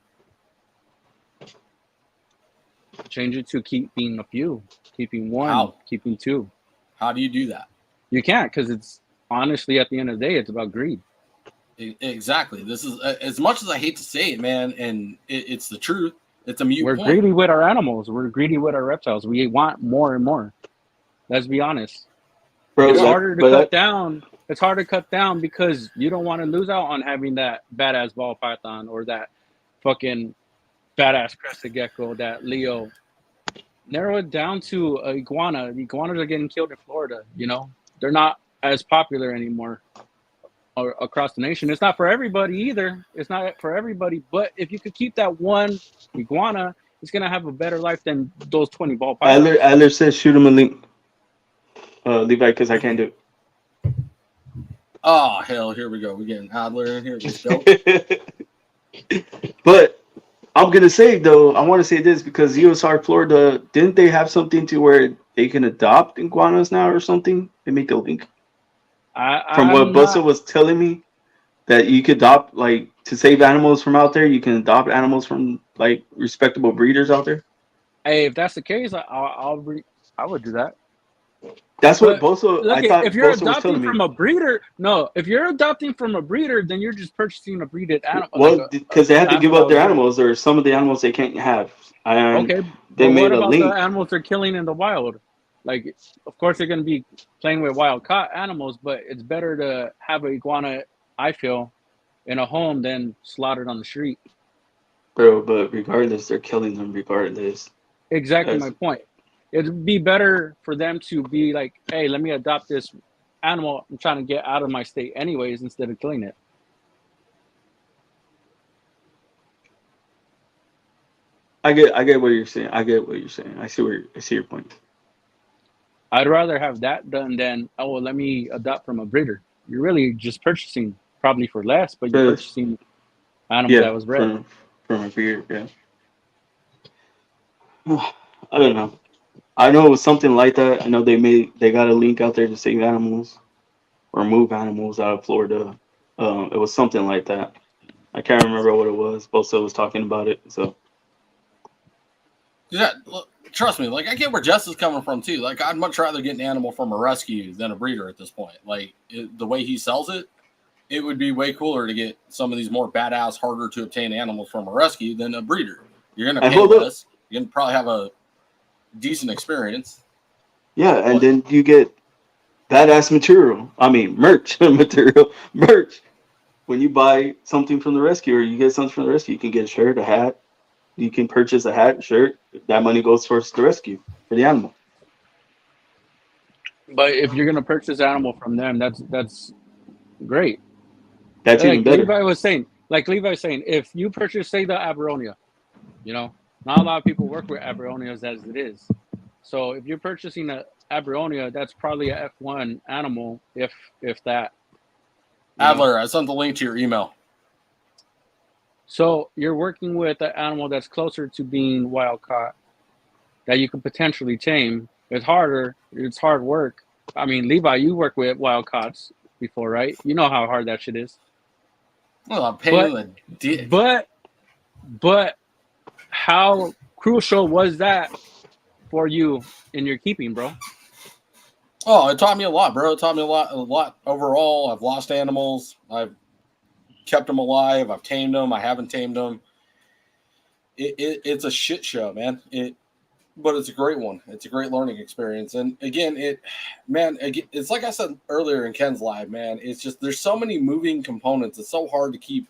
Change it to keeping a few, keeping one, How? keeping two. How do you do that? You can't, because it's honestly at the end of the day, it's about greed. Exactly. This is as much as I hate to say it, man, and it's the truth. It's a mute We're point. greedy with our animals. We're greedy with our reptiles. We want more and more. Let's be honest. Bro, It's harder to cut down. It's hard to cut down because you don't want to lose out on having that badass ball python or that fucking badass crested gecko, that Leo. Narrow it down to a iguana. The iguanas are getting killed in Florida. They're not as popular anymore across the nation. It's not for everybody either. It's not for everybody. But if you could keep that one iguana, it's gonna have a better life than those 20 ball pythons. Adler says shoot him a link. Levi, because I can't do it. Oh hell, here we go. We're getting Adler in here. Let's go. But I'm gonna say though, I want to say this because USR Florida, didn't they have something to where they can adopt iguanas now or something? They make a link. From what Bussa was telling me, that you could adopt, like, to save animals from out there, you can adopt animals from like respectable breeders out there. Hey, if that's the case, I would do that. That's what Bosa. Look, I thought if you're Bosa was telling adopting me. from a breeder, no. If you're adopting from a breeder, then you're just purchasing a breeded animal. Well, because they have to give up their animals, or some of the animals they can't have. Okay, they but made what a about link. the animals they're killing in the wild? Like, of course, they're going to be playing with wild caught animals, but it's better to have an iguana, I feel, in a home than slaughtered on the street. Bro, but regardless, they're killing them regardless. Exactly my That's, point. It'd be better for them to be like, hey, let me adopt this animal I'm trying to get out of my state anyways instead of killing it. I get what you're saying. I get what you're saying. I see your point. I'd rather have that done than, oh, well, let me adopt from a breeder. You're really just purchasing probably for less, but you're Just purchasing animal that yeah, was bred. from a beard, yeah. I don't know. I know it was something like that. I know they got a link out there to save animals or move animals out of Florida. It was something like that. I can't remember what it was. Bosa was talking about it. So Yeah, look, trust me. Like I get where Jess is coming from too. Like I'd much rather get an animal from a rescue than a breeder at this point. Like the way he sells it, it would be way cooler to get some of these more badass, harder to obtain animals from a rescue than a breeder. You're gonna and pay hold up, less. You're gonna probably have a decent experience. yeah, and But then you get badass material. I mean, merch material, merch. When you buy something from the rescue or you get something from the rescue, you can get a shirt, a hat. You can purchase a hat, shirt. That money goes towards the rescue for the animal. But if you're gonna purchase animal from them, that's great. That's even Like better. Levi was saying, if you purchase, say, the Abronia, you know, not a lot of people work with Abronias as it is. So if you're purchasing a Abronia, that's probably a F1 animal, if that, you know. Adler, I sent the link to your email. So you're working with an animal that's closer to being wild caught that you could potentially tame. It's harder. It's hard work. I mean, Levi, you work with wild caughts before, right? You know how hard that shit is. Well, I'm pain in But the dick. but how crucial was that for you in your keeping, bro? Oh, it taught me a lot, bro. It taught me a lot overall. I've lost animals. I've kept them alive. I've tamed them. I haven't tamed them. It's a shit show, man. But it's a great one. It's a great learning experience. And again, it's like I said earlier in Ken's live, man. It's just there's so many moving components. It's so hard to keep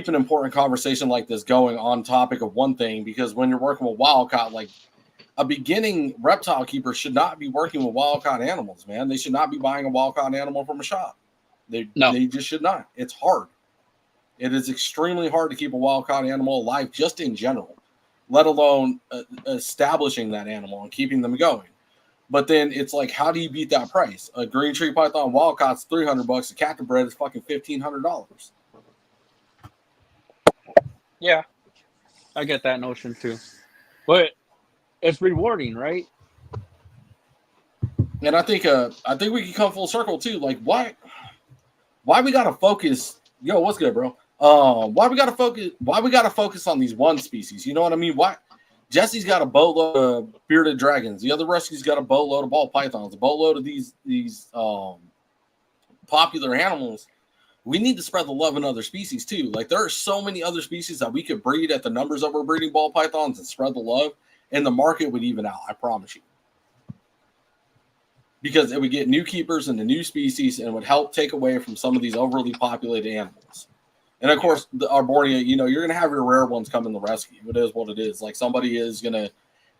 an important conversation like this going on topic of one thing because when you're working with wildcat, like a beginning reptile keeper should not be working with wild-caught animals, man. They should not be buying a wild-caught animal from a shop. No. They just should not. It's hard. It is extremely hard to keep a wild-caught animal alive just in general, let alone establishing that animal and keeping them going. But then it's like, how do you beat that price? A green tree python wildcat's $300. A captive bred is fucking $1,500. Yeah, I get that notion too. But it's rewarding, right? And I think we can come full circle too. Like why we gotta focus? Yo, what's good, bro? Why we gotta focus on these one species? You know what I mean? Why Jesse's got a boatload of bearded dragons. The other rescue's got a boatload of ball pythons. A boatload of these popular animals. We need to spread the love in other species too. Like there are so many other species that we could breed at the numbers that we're breeding ball pythons and spread the love, and the market would even out. I promise you. Because it would get new keepers into new species and would help take away from some of these overly populated animals. And of course, the Arborea, you know, you're going to have your rare ones come in the rescue. It is what it is. Like somebody is going to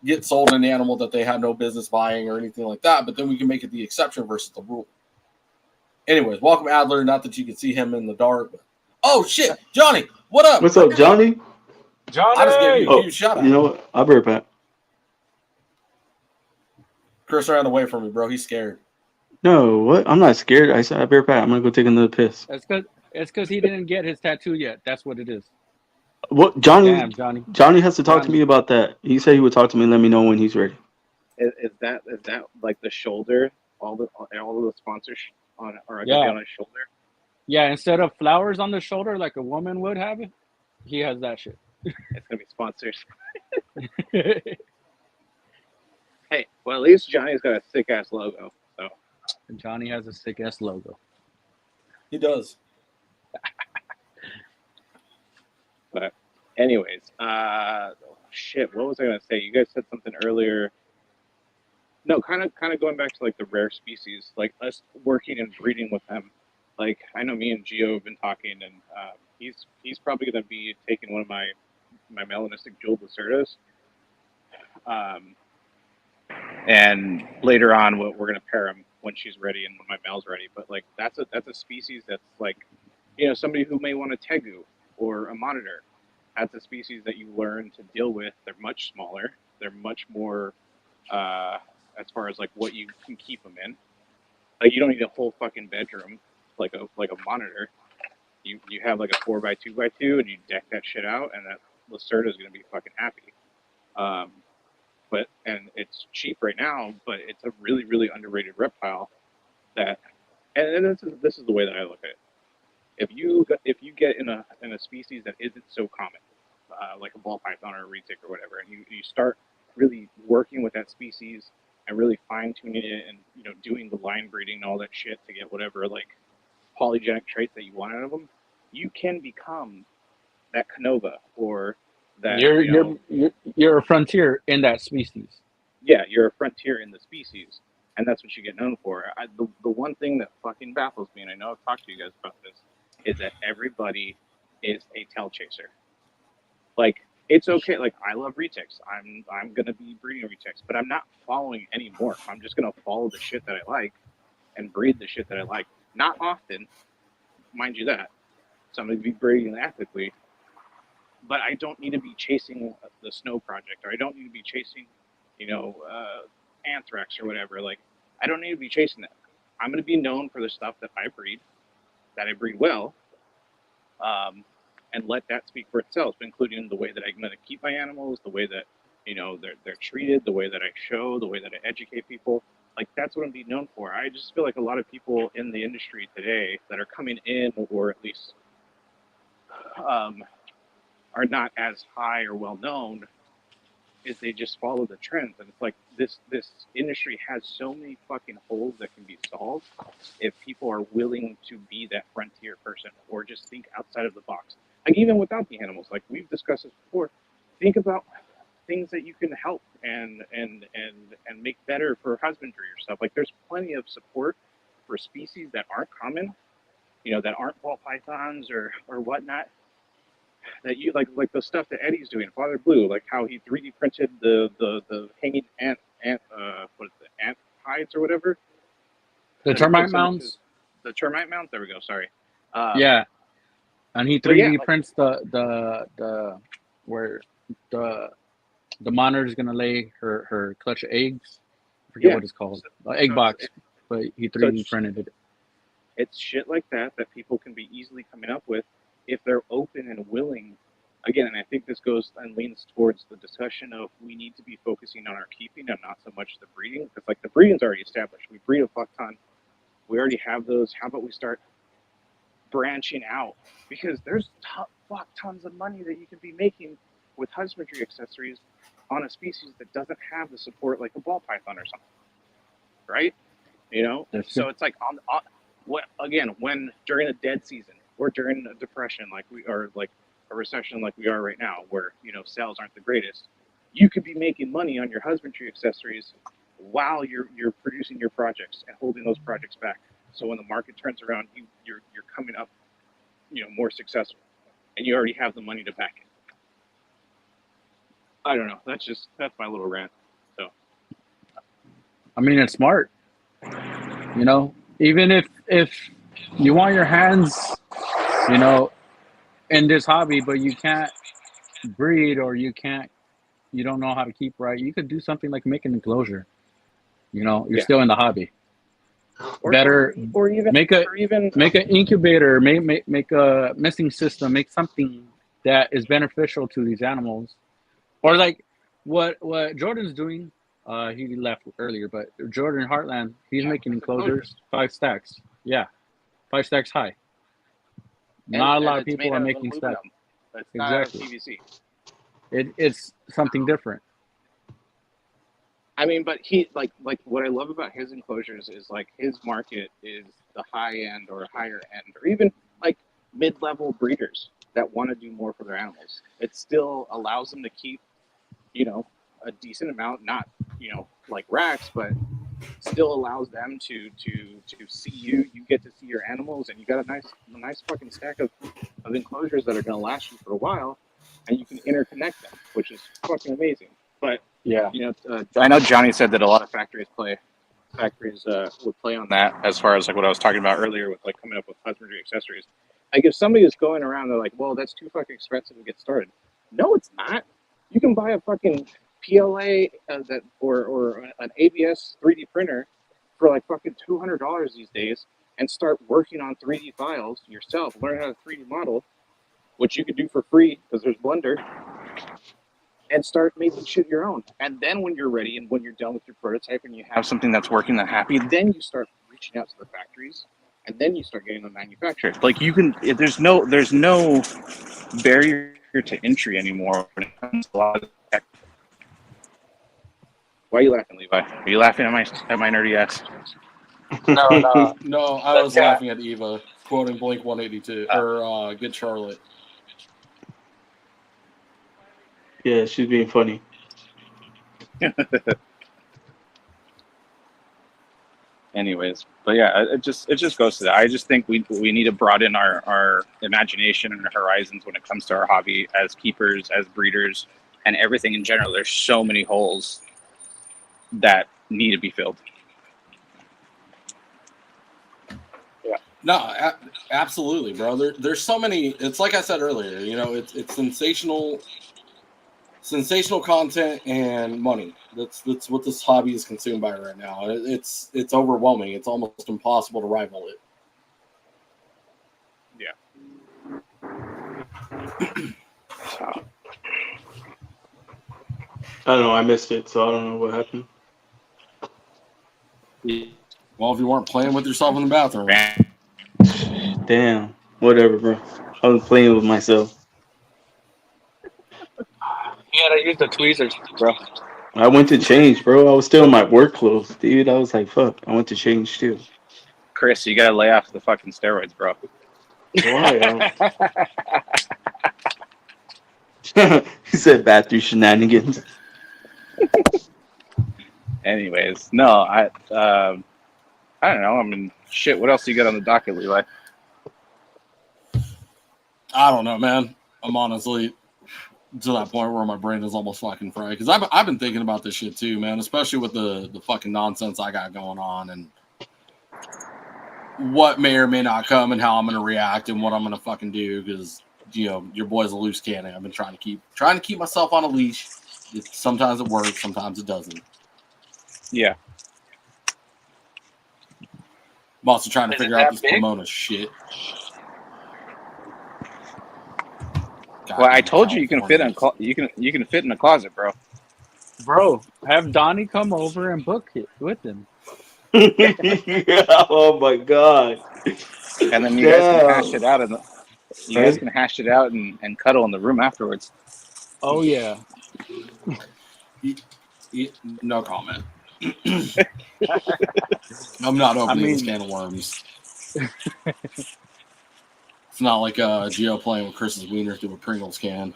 get sold an animal that they have no business buying or anything like that. But then we can make it the exception versus the rule. Anyways, welcome Adler. Not that you can see him in the dark. But... Oh, shit. Johnny, what up? What's up, Johnny? I just gave you a huge shout out. You know what? I'll be right back. Chris ran away from me, bro. He's scared. No, what? I'm not scared. I said I'll be right back. I'm gonna go take another piss. It's because he didn't get his tattoo yet. That's what it is. What? Johnny? Damn, Johnny. Johnny has to talk to Johnny. me about that. He said he would talk to me and let me know when he's ready. Is that like the shoulder? All of the sponsors on are Yeah. on his shoulder. Yeah, instead of flowers on the shoulder like a woman would have it, he has that shit. It's gonna be sponsors. Hey, well at least Johnny's got a sick ass logo. So Johnny has a sick ass logo. He does. But anyways, shit. What was I gonna say? You guys said something earlier. No, kind of going back to like the rare species, like us working and breeding with them. Like I know me and Gio have been talking, and he's probably going to be taking one of my melanistic jeweled Lacerdas. And later on, we're going to pair him when she's ready and when my male's ready. But like that's a species that's like, somebody who may want a tegu or a monitor. That's a species that you learn to deal with. They're much smaller. They're much more as far as like what you can keep them in. Like you don't need a whole fucking bedroom like a monitor. You have like a 4x2x2 and you deck that shit out, and that Lacerda is going to be fucking happy. And it's cheap right now, but it's a really, really underrated reptile. And this is the way that I look at it. If you get in a species that isn't so common, like a ball python or a retic or whatever, and you start really working with that species and really fine tuning it, and doing the line breeding and all that shit to get whatever like polygenic traits that you want out of them, you can become that Canova or that. You're a frontier in that species. Yeah, you're a frontier in the species, and that's what you get known for. The one thing that fucking baffles me, and I know I've talked to you guys about this, is that everybody is a tail chaser. Like, it's okay. Like, I love retics. I'm gonna be breeding retics, but I'm not following any morph. I'm just gonna follow the shit that I like and breed the shit that I like. Not often, mind you that. So I'm gonna be breeding ethically, but I don't need to be chasing the snow project, or I don't need to be chasing, anthrax or whatever. Like, I don't need to be chasing that. I'm going to be known for the stuff that I breed well, and let that speak for itself, including the way that I'm going to keep my animals, the way that, they're treated, the way that I show, the way that I educate people. Like, that's what I'm being known for. I just feel like a lot of people in the industry today that are coming in, or at least are not as high or well known, is they just follow the trends. And it's like this industry has so many fucking holes that can be solved if people are willing to be that frontier person or just think outside of the box. Like, even without the animals, like we've discussed this before, think about things that you can help and make better for husbandry or stuff. Like, there's plenty of support for species that aren't common, that aren't ball pythons or whatnot, that you like the stuff that Eddie's doing, Father Blue, like how he 3D printed the hanging ant hides or whatever. The termite mounds. The termite mounds. There we go. Sorry. Yeah, and he 3D prints the where the monitor is gonna lay her clutch of eggs. I forget what it's called. Egg box, but he 3D printed it. It's shit like that people can be easily coming up with if they're open and willing. Again, and I think this goes and leans towards the discussion of we need to be focusing on our keeping and not so much the breeding, because like the breeding's already established. We breed a fuck ton. We already have those. How about we start branching out? Because there's fuck tons of money that you can be making with husbandry accessories on a species that doesn't have the support like a ball python or something, right? So it's like when during a dead season or during a depression like we are, like a recession like we are right now, where sales aren't the greatest, you could be making money on your husbandry accessories while you're producing your projects and holding those projects back. So when the market turns around, you're coming up, more successful, and you already have the money to back it. I don't know. That's my little rant. So, I mean, it's smart. Even if you want your hands, in this hobby, but you can't breed, or you don't know how to keep right, you could do something like make an enclosure. You're still in the hobby. Or even make an incubator, make a misting system, make something that is beneficial to these animals. Or like what Jordan's doing. He left earlier, but Jordan Heartland, he's making enclosures, 5 stacks. Yeah, 5 stacks high. Not a lot of people are making stacks. It's exactly. Not PVC. It's something different. I mean, but he like what I love about his enclosures is like his market is the high end or higher end, or even like mid-level breeders that want to do more for their animals. It still allows them to keep, a decent amount, not like racks, but still allows them to see you. You get to see your animals, and you got a nice fucking stack of enclosures that are going to last you for a while, and you can interconnect them, which is fucking amazing. But Yeah. I know Johnny said that a lot of factories would play on that, as far as like what I was talking about earlier with like coming up with husbandry accessories. Like if somebody is going around, they're like, well, that's too fucking expensive to get started. No, it's not. You can buy a fucking PLA or an ABS 3D printer for like fucking $200 these days, and start working on 3D files yourself. Learn how to 3D model, which you can do for free because there's Blender, and start making shit your own. And then when you're ready and when you're done with your prototype and you have something that's working and happy, then you start reaching out to the factories, and then you start getting them manufactured. Like you can, there's no barrier to entry anymore when it comes to a lot of tech. Why are you laughing, Levi? Are you laughing at my nerdy ass? No. No, I was laughing at Eva quoting Blink 182 or Good Charlotte. Yeah, she's being funny. Anyways, but yeah, it just goes to that. I just think we need to broaden our imagination and our horizons when it comes to our hobby as keepers, as breeders, and everything in general. There's so many holes that need to be filled. No, absolutely, bro. There's so many. It's like I said earlier. It's sensational content and money. That's what this hobby is consumed by right now. It's overwhelming. It's almost impossible to rival it. I don't know. I missed it, so I don't know what happened. Well, if you weren't playing with yourself in the bathroom. Damn. Whatever, bro. I was playing with myself. You gotta use the tweezers, bro. I went to change, bro. I was still in my work clothes, dude. I was like, fuck. I went to change too. Chris, you gotta lay off the fucking steroids, bro. Why? He said bathroom shenanigans. Anyways, no, I don't know. I mean, shit. What else do you got on the docket, Levi? I don't know, man. I'm honestly to that point where my brain is almost fucking fried because I've been thinking about this shit too, man. Especially with the fucking nonsense I got going on and what may or may not come and how I'm gonna react and what I'm gonna fucking do because your boy's a loose cannon. I've been trying to keep myself on a leash. Sometimes it works, sometimes it doesn't. Yeah. I'm also trying to figure out this Pomona shit. Well, I told you can fit you can fit in a closet, bro. Bro, have Donnie come over and book it with him. Oh my god. And then you guys can hash it out and cuddle in the room afterwards. Oh yeah. No comment. I'm not opening this can of worms. It's not like Geo playing with Chris's wiener through a Pringles can.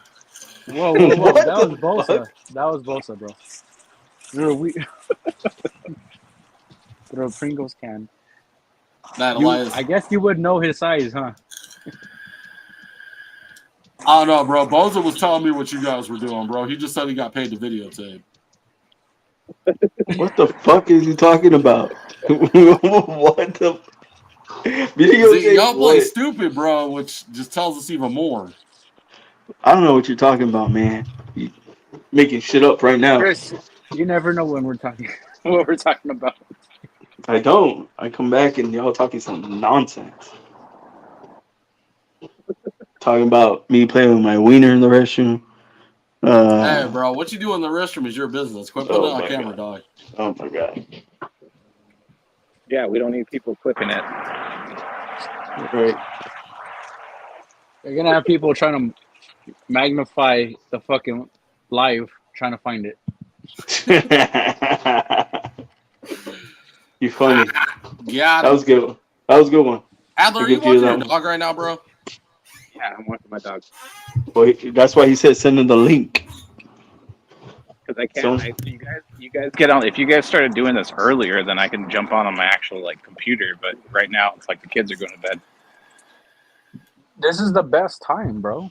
Whoa. What That the was Bosa. fuck? That was Bosa, bro. Through a Pringles can. That Elias. I guess you would know his size, huh? I don't know, bro. Boza was telling me what you guys were doing, bro. He just said he got paid to videotape. What the fuck is he talking about? What the video? See, y'all play stupid, bro, which just tells us even more. I don't know what you're talking about, man. You making shit up right now. Chris, you never know when we're talking. What we're talking about. I don't. I come back and y'all talking some nonsense. Talking about me playing with my wiener in the restroom. Hey, bro, what you do in the restroom is your business. Quit putting it on camera, dog. Oh my god. Yeah, we don't need people clipping it. Right. You're gonna have people trying to magnify the fucking live, trying to find it. You funny. Yeah. That was good. That was a good one. Adler, are you watching your dog right now, bro? Yeah, I'm watching my dog. Well, that's why he said send him the link. Because I can't. So- You guys get on. If you guys started doing this earlier, then I can jump on my actual like computer. But right now, it's like the kids are going to bed. This is the best time, bro.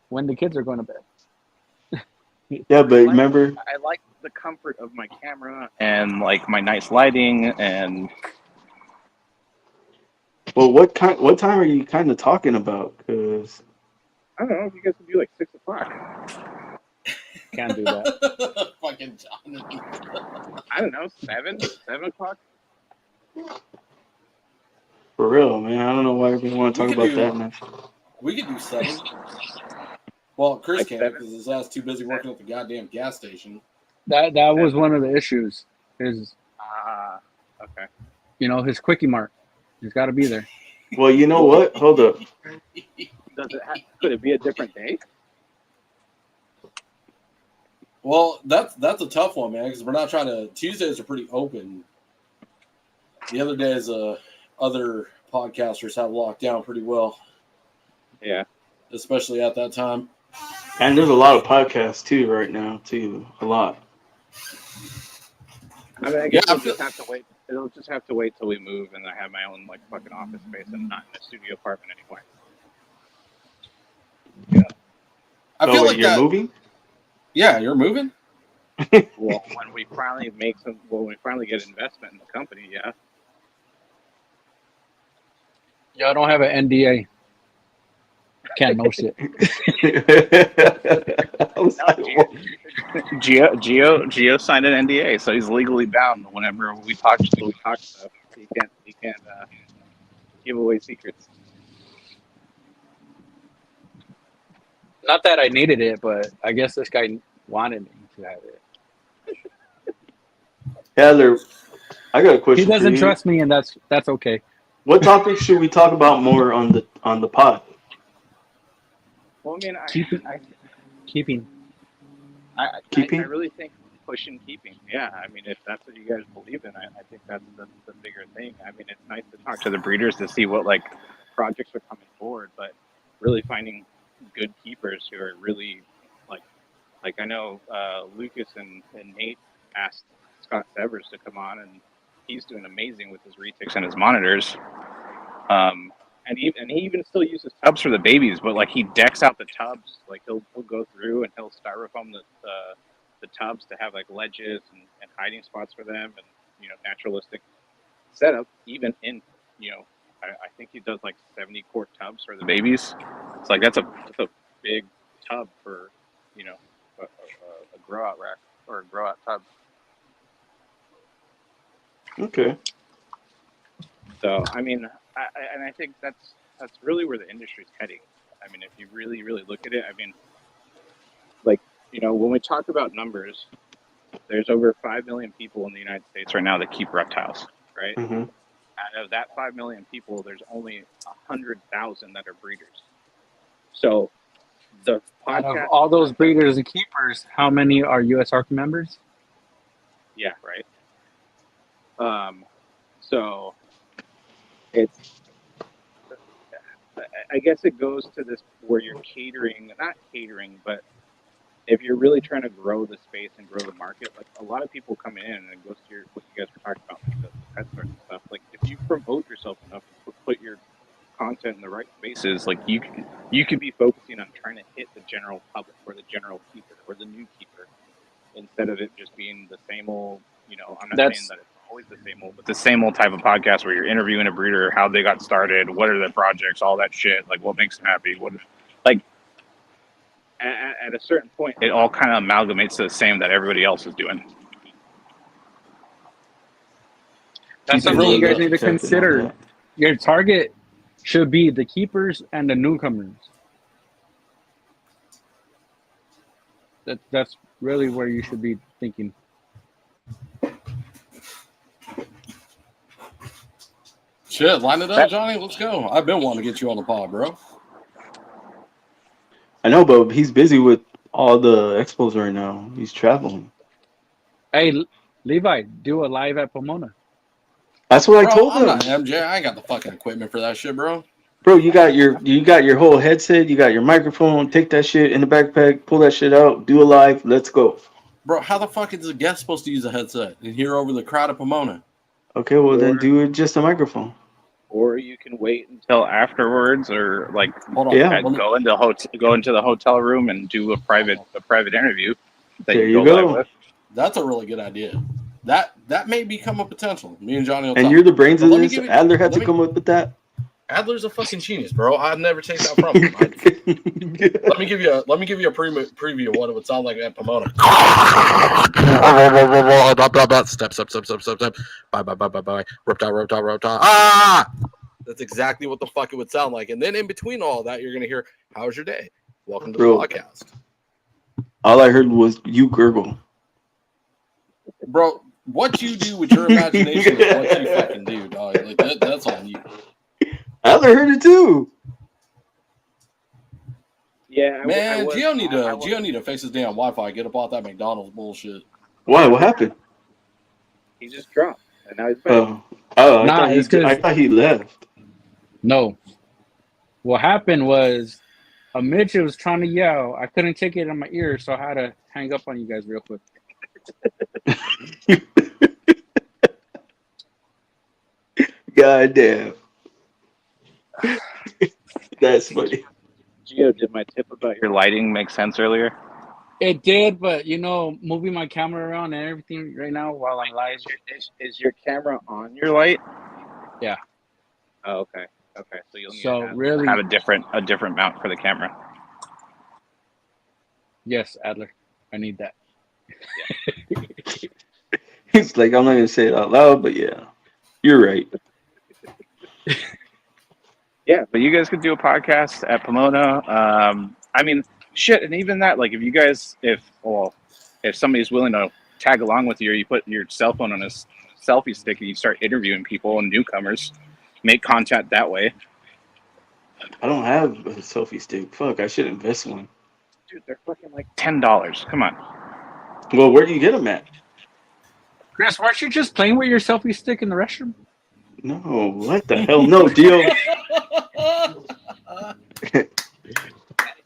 When the kids are going to bed. Yeah, but remember, I like the comfort of my camera and like my nice lighting and. well, what time are you kind of talking about? Because I don't know if you guys can do like 6 o'clock. Can't do that. Fucking Jonathan. I don't know, 7 o'clock. for real, man, I don't know why everyone want to We talk could about do- that, man. We could do 7. Well, Chris Like can't 7? because his ass too busy working at the goddamn gas station. That was one of the issues. Is Okay. his quickie mark. He's got to be there. Well, you know what? Hold up. Could it be a different day? Well, that's a tough one, man, because we're not trying to. Tuesdays are pretty open. The other days, other podcasters have locked down pretty well, Yeah. especially at that time. And there's a lot of podcasts too right now, too. A lot. I mean, I guess Yeah, I it'll just have to wait. It'll just have to wait till we move and I have my own like fucking office space and not in a studio apartment anymore. I So feel wait, like you're that. moving? Yeah, you're moving. Well, when we finally get investment in the company, yeah. Y'all don't have an NDA. Can't know shit. I was like, what? Geo signed an NDA, so he's legally bound whenever we talk stuff. He can't give away secrets. Not that I needed it, but I guess this guy wanted me to have it. Heather, I got a question. He doesn't for you. trust me, and that's okay. What topics should we talk about more on the pod? Well, I mean, Keeping. Keeping? I really think pushing keeping. Yeah, I mean, if that's what you guys believe in, I think that's the bigger thing. I mean, it's nice to talk to the breeders to see what like projects are coming forward, but really finding good keepers who are really like I know Lucas and Nate asked Scott Severs to come on, and he's doing amazing with his retics and his monitors. And he even still uses tubs for the babies, but like he decks out the tubs. Like he'll go through and he'll styrofoam the tubs to have like ledges and hiding spots for them, and naturalistic setup. Even in I think he does like 70 quart tubs for the babies. It's like that's a big tub for a grow out rack or a grow out tub. Okay. So I mean, I think that's really where the industry's heading. I mean, if you really look at it, I mean, like when we talk about numbers, there's over 5 million people in the United States right now that keep reptiles, right? Mm-hmm. Out of that 5 million people, there's only 100,000 that are breeders. So the Out of podcast, all those breeders and keepers, how many are USARC members? yeah, right. So it's, I guess it goes to this where you're not catering, but if you're really trying to grow the space and grow the market, like a lot of people come in and it goes to what you guys were talking about, like the pet stores and stuff. Like if you promote yourself enough, put your content in the right spaces, like you could be focusing on trying to hit the general public or the general keeper or the new keeper instead of it just being the same old. I'm not saying that it's always the same old, but the same old type of podcast where you're interviewing a breeder, how they got started, what are their projects, all that shit, like what makes them happy, what like. At a certain point, it all kind of amalgamates to the same that everybody else is doing. That's Keep it something you really guys need to protected on consider. that. Your target should be the keepers and the newcomers. That's really where you should be thinking. Shit, line it up, Johnny. Let's go. I've been wanting to get you on the pod, bro. I know, but he's busy with all the expos right now. He's traveling. Hey, Levi, do a live at Pomona. That's what I Bro, told I'm him. not MJ. I ain't got the fucking equipment for that shit, bro. Bro, you got your whole headset, you got your microphone. Take that shit in the backpack, pull that shit out, do a live. Let's go. Bro, how the fuck is a guest supposed to use a headset and hear over the crowd of Pomona? Okay, well then Or- do it just a microphone. Or you can wait until afterwards, or like Hold on. Yeah. go into the hotel room and do a private interview that There you you go live go. with. That's a really good idea. That may become a potential. Me and Johnny will And talk. you're the brains But of let me this. give you- Adler had let to me- come up with that. Adler's a fucking genius, bro. I'd never take that from him. Let me give you a preview of what it would sound like at Pomona. Step. Bye. Reptile. Ah! That's exactly what the fuck it would sound like. And then in between all that, you're gonna hear, "How's your day? Welcome to the Bro. podcast." All I heard was you gurgle. Bro, what you do with your imagination is what you fucking do, dog. Like that's on you. Adler heard it too. Yeah, Man, Gio need to fix his damn Wi-Fi. Get up off that McDonald's bullshit. Why? What happened? He just dropped, and now he's back. I Nah, thought it's 'cause- I thought he left. No. What happened was a midget was trying to yell. I couldn't take it in my ear, so I had to hang up on you guys real quick. God damn. That's funny. Gio, did my tip about your lighting make sense earlier? It did, but moving my camera around and everything right now while I'm live. Is your camera on your light? Yeah. Oh, okay. Okay, so you'll need So to have, really, have a different mount for the camera. yes, Adler, I need that. He's like, I'm not gonna say it out loud, but yeah, you're right. Yeah, but you guys could do a podcast at Pomona. I mean, shit, and even that, like, if somebody's willing to tag along with you, or you put your cell phone on a selfie stick and you start interviewing people and newcomers, make contact that way. I don't have a selfie stick. Fuck, I should invest one. Dude, they're fucking like $10. Come on. Well, where do you get them at? Chris, weren't you just playing with your selfie stick in the restroom? No, what the hell? No, deal.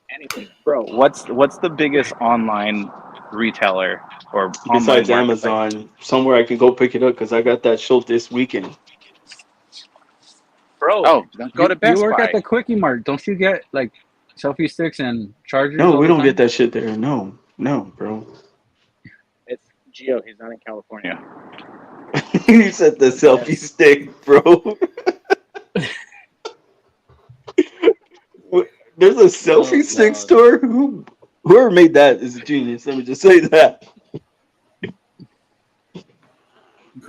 Anyway, bro, what's the biggest online retailer or Besides online marketplace? Amazon, somewhere I can go pick it up because I got that show this weekend. Bro, Oh, then go to Best you work Buy. at the Quickie Mart. Don't you get like selfie sticks and chargers? No, all we the don't time? get that shit there. No, bro. It's Gio. He's not in California. You said the selfie stick, bro. There's a selfie stick store. Whoever made that is a genius. Let me just say that.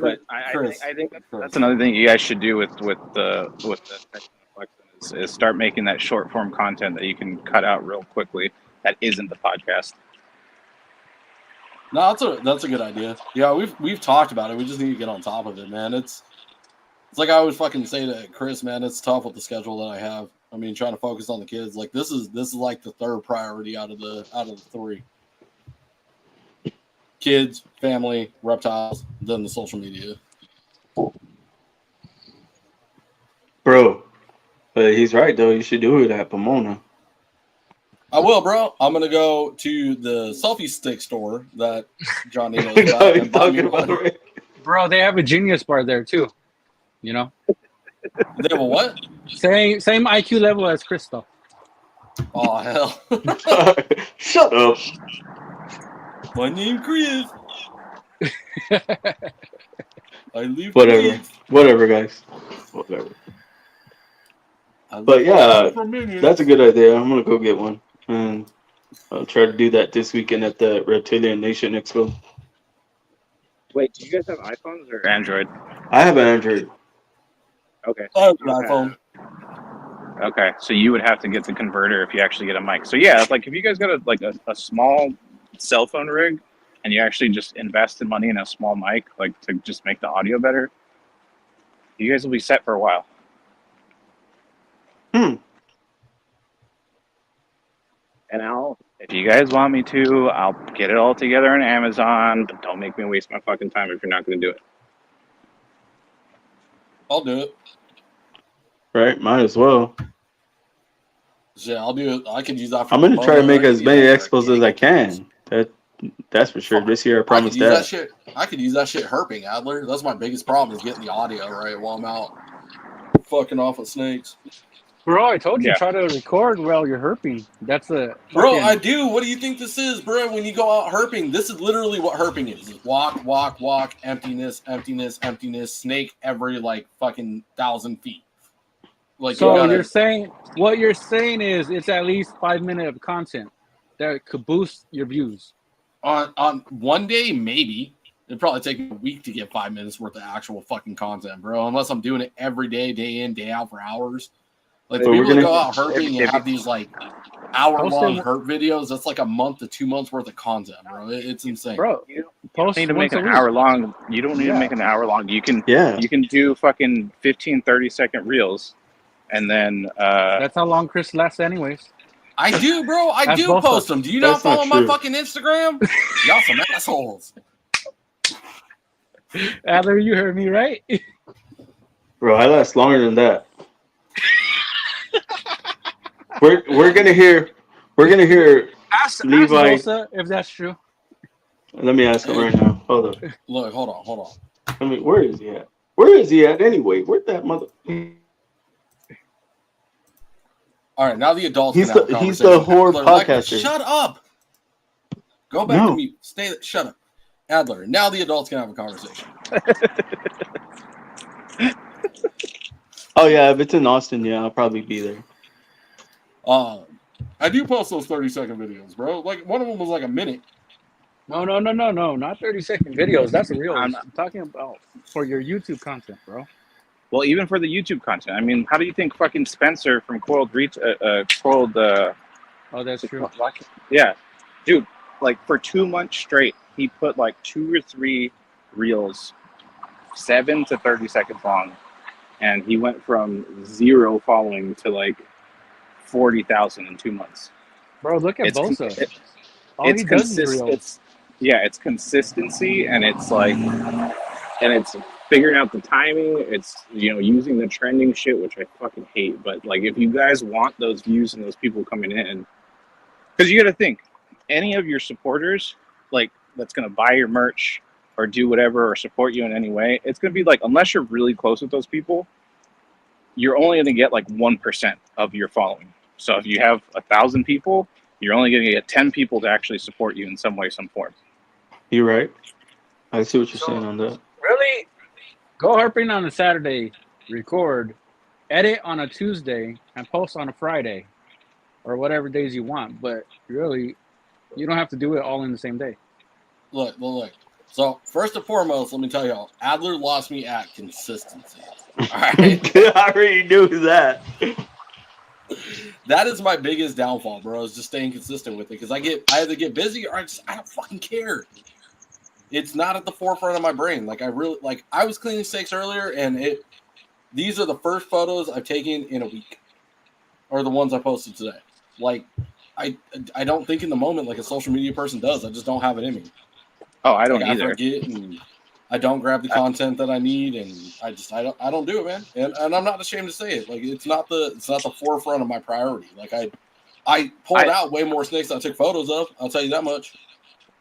But I think that's another thing you guys should do with the Flexen is start making that short form content that you can cut out real quickly that isn't the podcast. No, that's a good idea. Yeah, we've talked about it. We just need to get on top of it, man. It's like I always fucking say to Chris, man, it's tough with the schedule that I have. I mean, trying to focus on the kids. Like this is like the third priority out of the three. Kids, family, reptiles, then the social media. Bro, but he's right though. You should do it at Pomona. I will, bro. I'm gonna go to the selfie stick store that Johnny knows about. And buy me one. Right? Bro, they have a Genius bar there too. You know, They have a what? same IQ level as Crystal. Oh hell! Shut up. My name Chris. I leave. Whatever, guys. Whatever. But yeah, that's a good idea. I'm gonna go get one, and I'll try to do that this weekend at the Reptilian Nation Expo. Wait, do you guys have iPhones or Android? I have an Android. Okay. I have an iPhone. Okay, so you would have to get the converter if you actually get a mic. So yeah, like if you guys got a small cell phone rig and you actually just invested money in a small mic, like to just make the audio better, you guys will be set for a while. And if you guys want me to, I'll get it all together on Amazon, but don't make me waste my fucking time if you're not going to do it. I'll do it. Right, might as well. Yeah, I'll do it. I could use that. I'm gonna try to make as many expos as I can. That's for sure. This year, I I could promise use that that. shit. I could use that shit herping, Adler. That's my biggest problem is getting the audio right while I'm out fucking off with snakes. Bro, I told you Yeah. try to record while you're herping. That's a Bro, fucking. I do. What do you think this is, bro? When you go out herping, this is literally what herping is. It's walk, walk, walk, emptiness, emptiness, emptiness, snake every like fucking 1,000 feet. Like So you gotta you're saying what you're saying is it's at least 5 minutes of content that could boost your views. on one day, maybe. It'd probably take me a week to get 5 minutes worth of actual fucking content, bro. Unless I'm doing it every day, day in, day out for hours. Like the But we're people that gonna- go out herping and have these like hour-long Post it- herp videos, that's like a month to 2 months worth of content, bro. It's insane. Bro, You don't post need to make once a an week. hour long. You don't need Yeah. to make an hour long. You can Yeah. do fucking 15, 30-second reels, and then That's how long Chris lasts, anyways. I do, bro. I That's do both post of- them. Do you That's not not follow my true. fucking Instagram? Y'all some assholes. Adler, you heard me right. Bro, I last longer than that. we're gonna hear Ask Levi. Bosa if that's true. Let me ask him right now. Hold up. Look, hold on. I mean, where is he at? Where is he at anyway? Where'd that mother? All right, now the adults He's can have a the conversation. whore Adler, like, podcaster. shut up. Go back No. to mute. Shut up. Adler, now the adults can have a conversation. Oh yeah, if it's in Austin, yeah, I'll probably be there. I do post those 30-second videos, bro. Like one of them was like a minute. No, not 30-second videos. That's real. I'm I'm talking about for your YouTube content, bro. well, even for the YouTube content. I mean, how do you think fucking Spencer from Coiled Oh, that's true. Yeah, dude, like for 2 months straight, he put like 2 or 3 reels, 7 to 30 seconds long, and he went from 0 following to like 40,000 in 2 months. Bro, look at It's Bosa. All it's he does is consist. reels. It's consistency, and it's like, and it's figuring out the timing. It's using the trending shit, which I fucking hate. But like, if you guys want those views and those people coming in, because you got to think, any of your supporters, like that's gonna buy your merch or do whatever or support you in any way, it's gonna be like, unless you're really close with those people, you're only gonna get like 1% of your following. So if you have 1,000 people, you're only gonna get 10 people to actually support you in some way, some form. You're right. I see what you're saying on that. Really? Go herping on a Saturday, record, edit on a Tuesday, and post on a Friday, or whatever days you want. But really, you don't have to do it all in the same day. Look. So first and foremost, let me tell y'all, Adler lost me at consistency. All right. I already knew that. That is my biggest downfall, bro, is just staying consistent with it. Because I either get busy or I don't fucking care. It's not at the forefront of my brain. Like I was cleaning steaks earlier, and these are the first photos I've taken in a week. Or the ones I posted today. Like I don't think in the moment like a social media person does. I just don't have it in me. Oh, I don't Like, either. I forget and I don't grab the content that I need, and I don't do it, man. And I'm not ashamed to say it. Like it's not the forefront of my priority. Like I pulled out way more snakes than I took photos of. I'll tell you that much.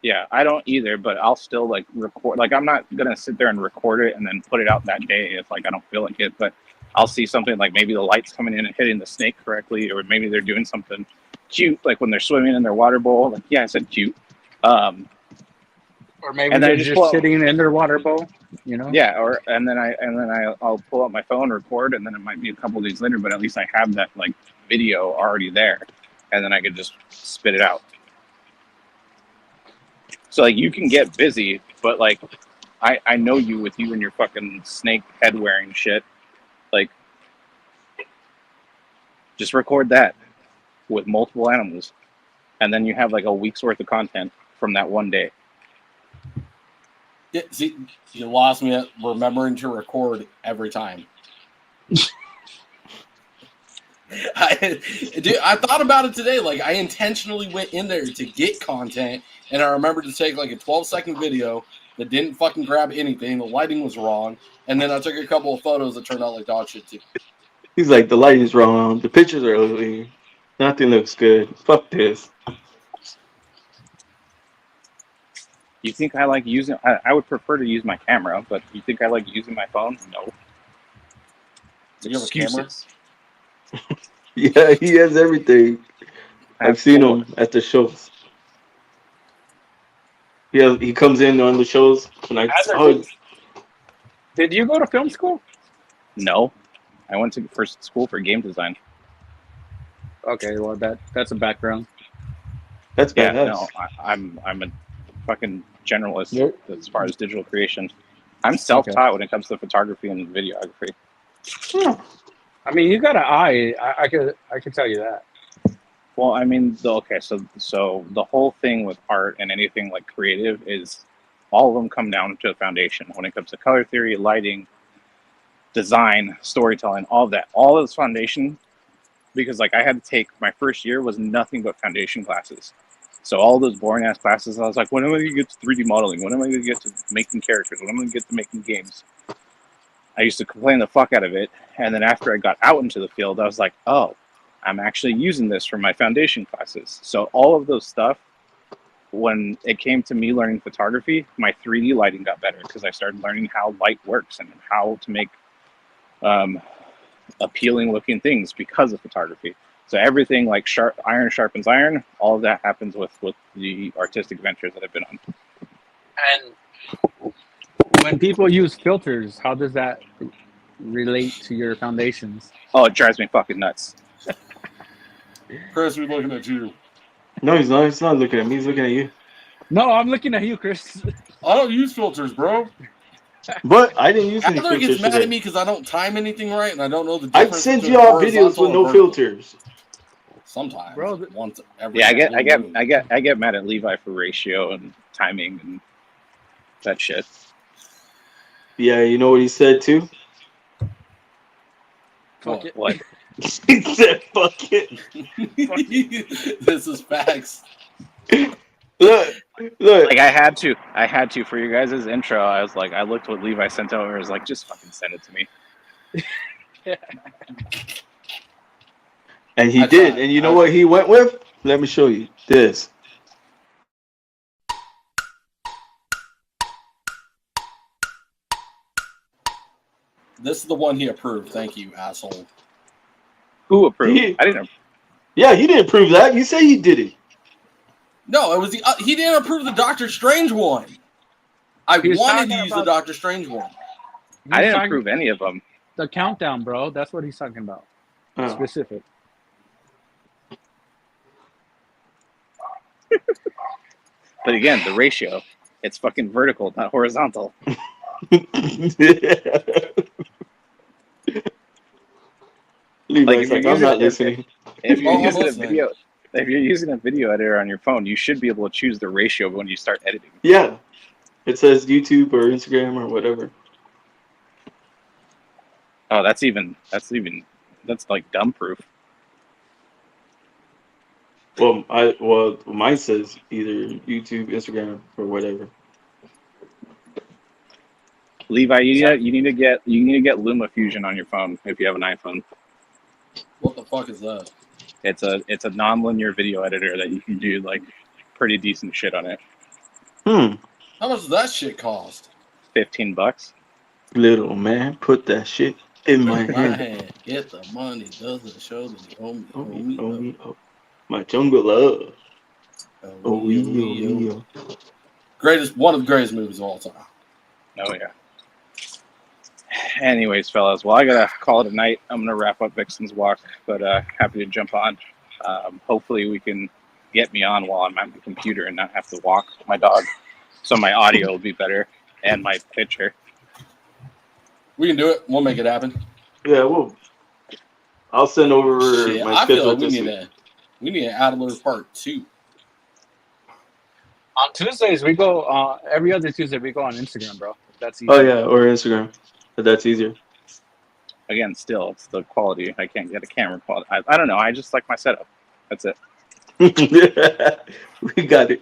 Yeah, I don't either, but I'll still like record. Like I'm not gonna sit there and record it and then put it out that day if like I don't feel like it. But I'll see something like maybe the light's coming in and hitting the snake correctly, or maybe they're doing something cute, like when they're swimming in their water bowl. Like yeah, I said cute. Or maybe And then they're just just pull- sitting in their water bowl, you know? Yeah, and then I'll pull out my phone, record, and then it might be a couple of days later, but at least I have that like video already there, and then I could just spit it out. So like you can get busy, but like I know you with you and your fucking snake head wearing shit. Like just record that with multiple animals, and then you have like a week's worth of content from that one day. Yeah, see, you lost me at remembering to record every time. I thought about it today. Like I intentionally went in there to get content, and I remembered to take like a 12-second video that didn't fucking grab anything. The lighting was wrong, and then I took a couple of photos that turned out like dog shit too. He's like, the lighting's wrong. The pictures are ugly. Nothing looks good. Fuck this. You think I like using? I would prefer to use my camera, but you think I like using my phone? No. Do you have a camera? Excuses. Yeah, he has everything. I I've have seen four. him at the shows. He comes in on the shows and Did you go to film school? No, I went to first school for game design. Okay, well that's a background. that's Yeah, badass. no, I'm a fucking generalist You're, as far as digital creation. I'm self-taught when it comes to photography and videography. Yeah. I mean, you got an eye. I could tell you that. Well, I mean, so the whole thing with art and anything like creative is all of them come down to the foundation. When it comes to color theory, lighting, design, storytelling, all of that, all of this foundation. Because like I had to take my first year was nothing but foundation classes. So all those boring ass classes, I was like, when am I going to get to 3D modeling? When am I going to get to making characters? When am I going to get to making games? I used to complain the fuck out of it, and then after I got out into the field, I was like, oh, I'm actually using this for my foundation classes. So all of those stuff, when it came to me learning photography, my 3D lighting got better because I started learning how light works and how to make appealing looking things because of photography. So everything like iron sharpens iron, all of that happens with the artistic ventures that I've been on. And when people use filters, how does that relate to your foundations? Oh, it drives me fucking nuts. Chris, we're looking at you. No, he's not. He's not looking at me. He's looking at you. No, I'm looking at you, Chris. I don't use filters, bro. But I didn't use any Adler gets filters mad at today. me because I don't time anything right and I don't know the I'd difference send between you all videos horizontal with and no vertical. filters. Sometimes, Bro, once every Yeah, blue moon. I get mad at Levi for ratio and timing and that shit. Yeah, you know what he said too? Fuck it. What? He said, "Fuck it." This is facts. Look. Like I had to for your guys' intro. I was like, I looked what Levi sent over. I was like, just fucking send it to me. And he I did. tried. And you know what he went with? Let me show you this. This is the one he approved. Thank you, asshole. Who approved? He- I didn't. Yeah, he didn't prove that. You say he did it. No, it was the he didn't approve the Doctor Strange one. I He was wanted to talking use the about- Doctor Strange one. I He's didn't talking- approve any of them. The countdown, bro. That's what he's talking about. Oh. Specific. But again, the ratio, it's fucking vertical, not horizontal. Levi's if like, you're I'm not using- listening. If you're Oh, I'm using a listening. video, if you're using a video editor on your phone, you should be able to choose the ratio when you start editing. Yeah. It says YouTube or Instagram or whatever. Oh, that's like dumb proof. Well, mine says either YouTube, Instagram, or whatever. Levi, you need to get LumaFusion on your phone if you have an iPhone. What the fuck is that? It's a non-linear video editor that you can do like pretty decent shit on it. How much does that shit cost? $15. Little man, put that shit in my My hand. hand, get the money, doesn't show that you owe me, Oh, owe me, oh, owe me, oh. My jungle love. owe Oh, me, we, owe me. One of the greatest movies of all time. Oh yeah. Anyways, fellas, well, I gotta call it a night. I'm gonna wrap up Vixen's Walk, but happy to jump on. Hopefully, we can get me on while I'm at the computer and not have to walk my dog, so my audio will be better and my picture. We can do it. We'll make it happen. Yeah, well, I'll send over Shit, my I feel schedule like this week. we need an Adler Part 2. On Tuesdays, we go. Every other Tuesday, we go on Instagram, bro. That's easy. Oh yeah, or Instagram. But that's easier. Again, still, it's the quality. I can't get a camera quality. I don't know. I just like my setup. That's it. We got it.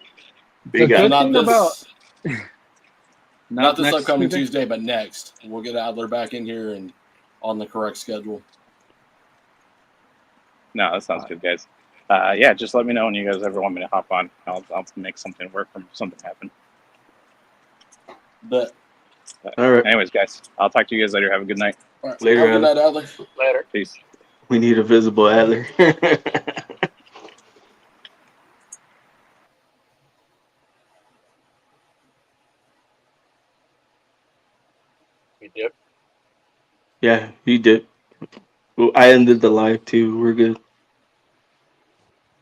We The got good it. Not thing this, about not this next upcoming Tuesday? Tuesday, but next. We'll get Adler back in here and on the correct schedule. No, that sounds good, guys. Yeah, just let me know when you guys ever want me to hop on. I'll make something work from something happen. But All right. Anyways, guys, I'll talk to you guys later. Have a good night. all right. Later, Have a good night, Adler. Later. Peace. We need a visible Adler. We did. Yeah, he did. Well, I ended the live too. We're good.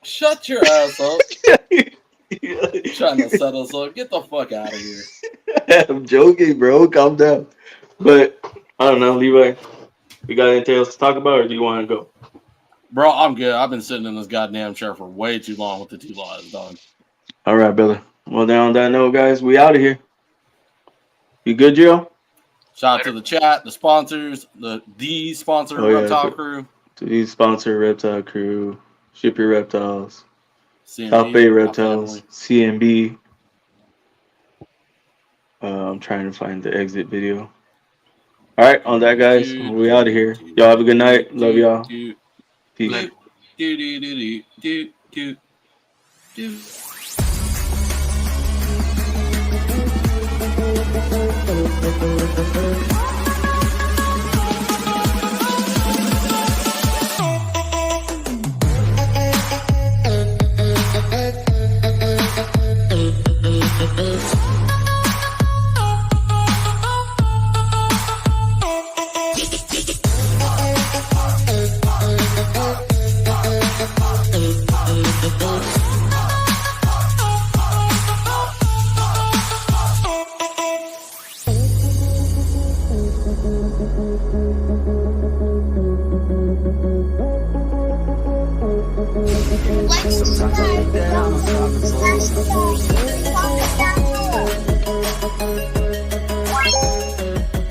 Shut your ass up. Yeah. Trying to set us up. Get the fuck out of here. I'm joking, bro. Calm down. But I don't know, Levi. You got anything else to talk about, or do you want to go? Bro, I'm good. I've been sitting in this goddamn chair for way too long with the 2 lives, dog. All right, brother. Well, then on that note, guys, we out of here. You good, Joe? Shout out to the chat, the sponsors, the sponsor, Oh, yeah, Reptile Crew. To these sponsor Reptile Crew, Ship Your Reptiles, CMB, South Bay my Reptiles, family. CMB. I'm trying to find the exit video. All right, on that, guys, we out of here. Y'all have a good night. Love y'all. Peace. Like, subscribe, smash the bell.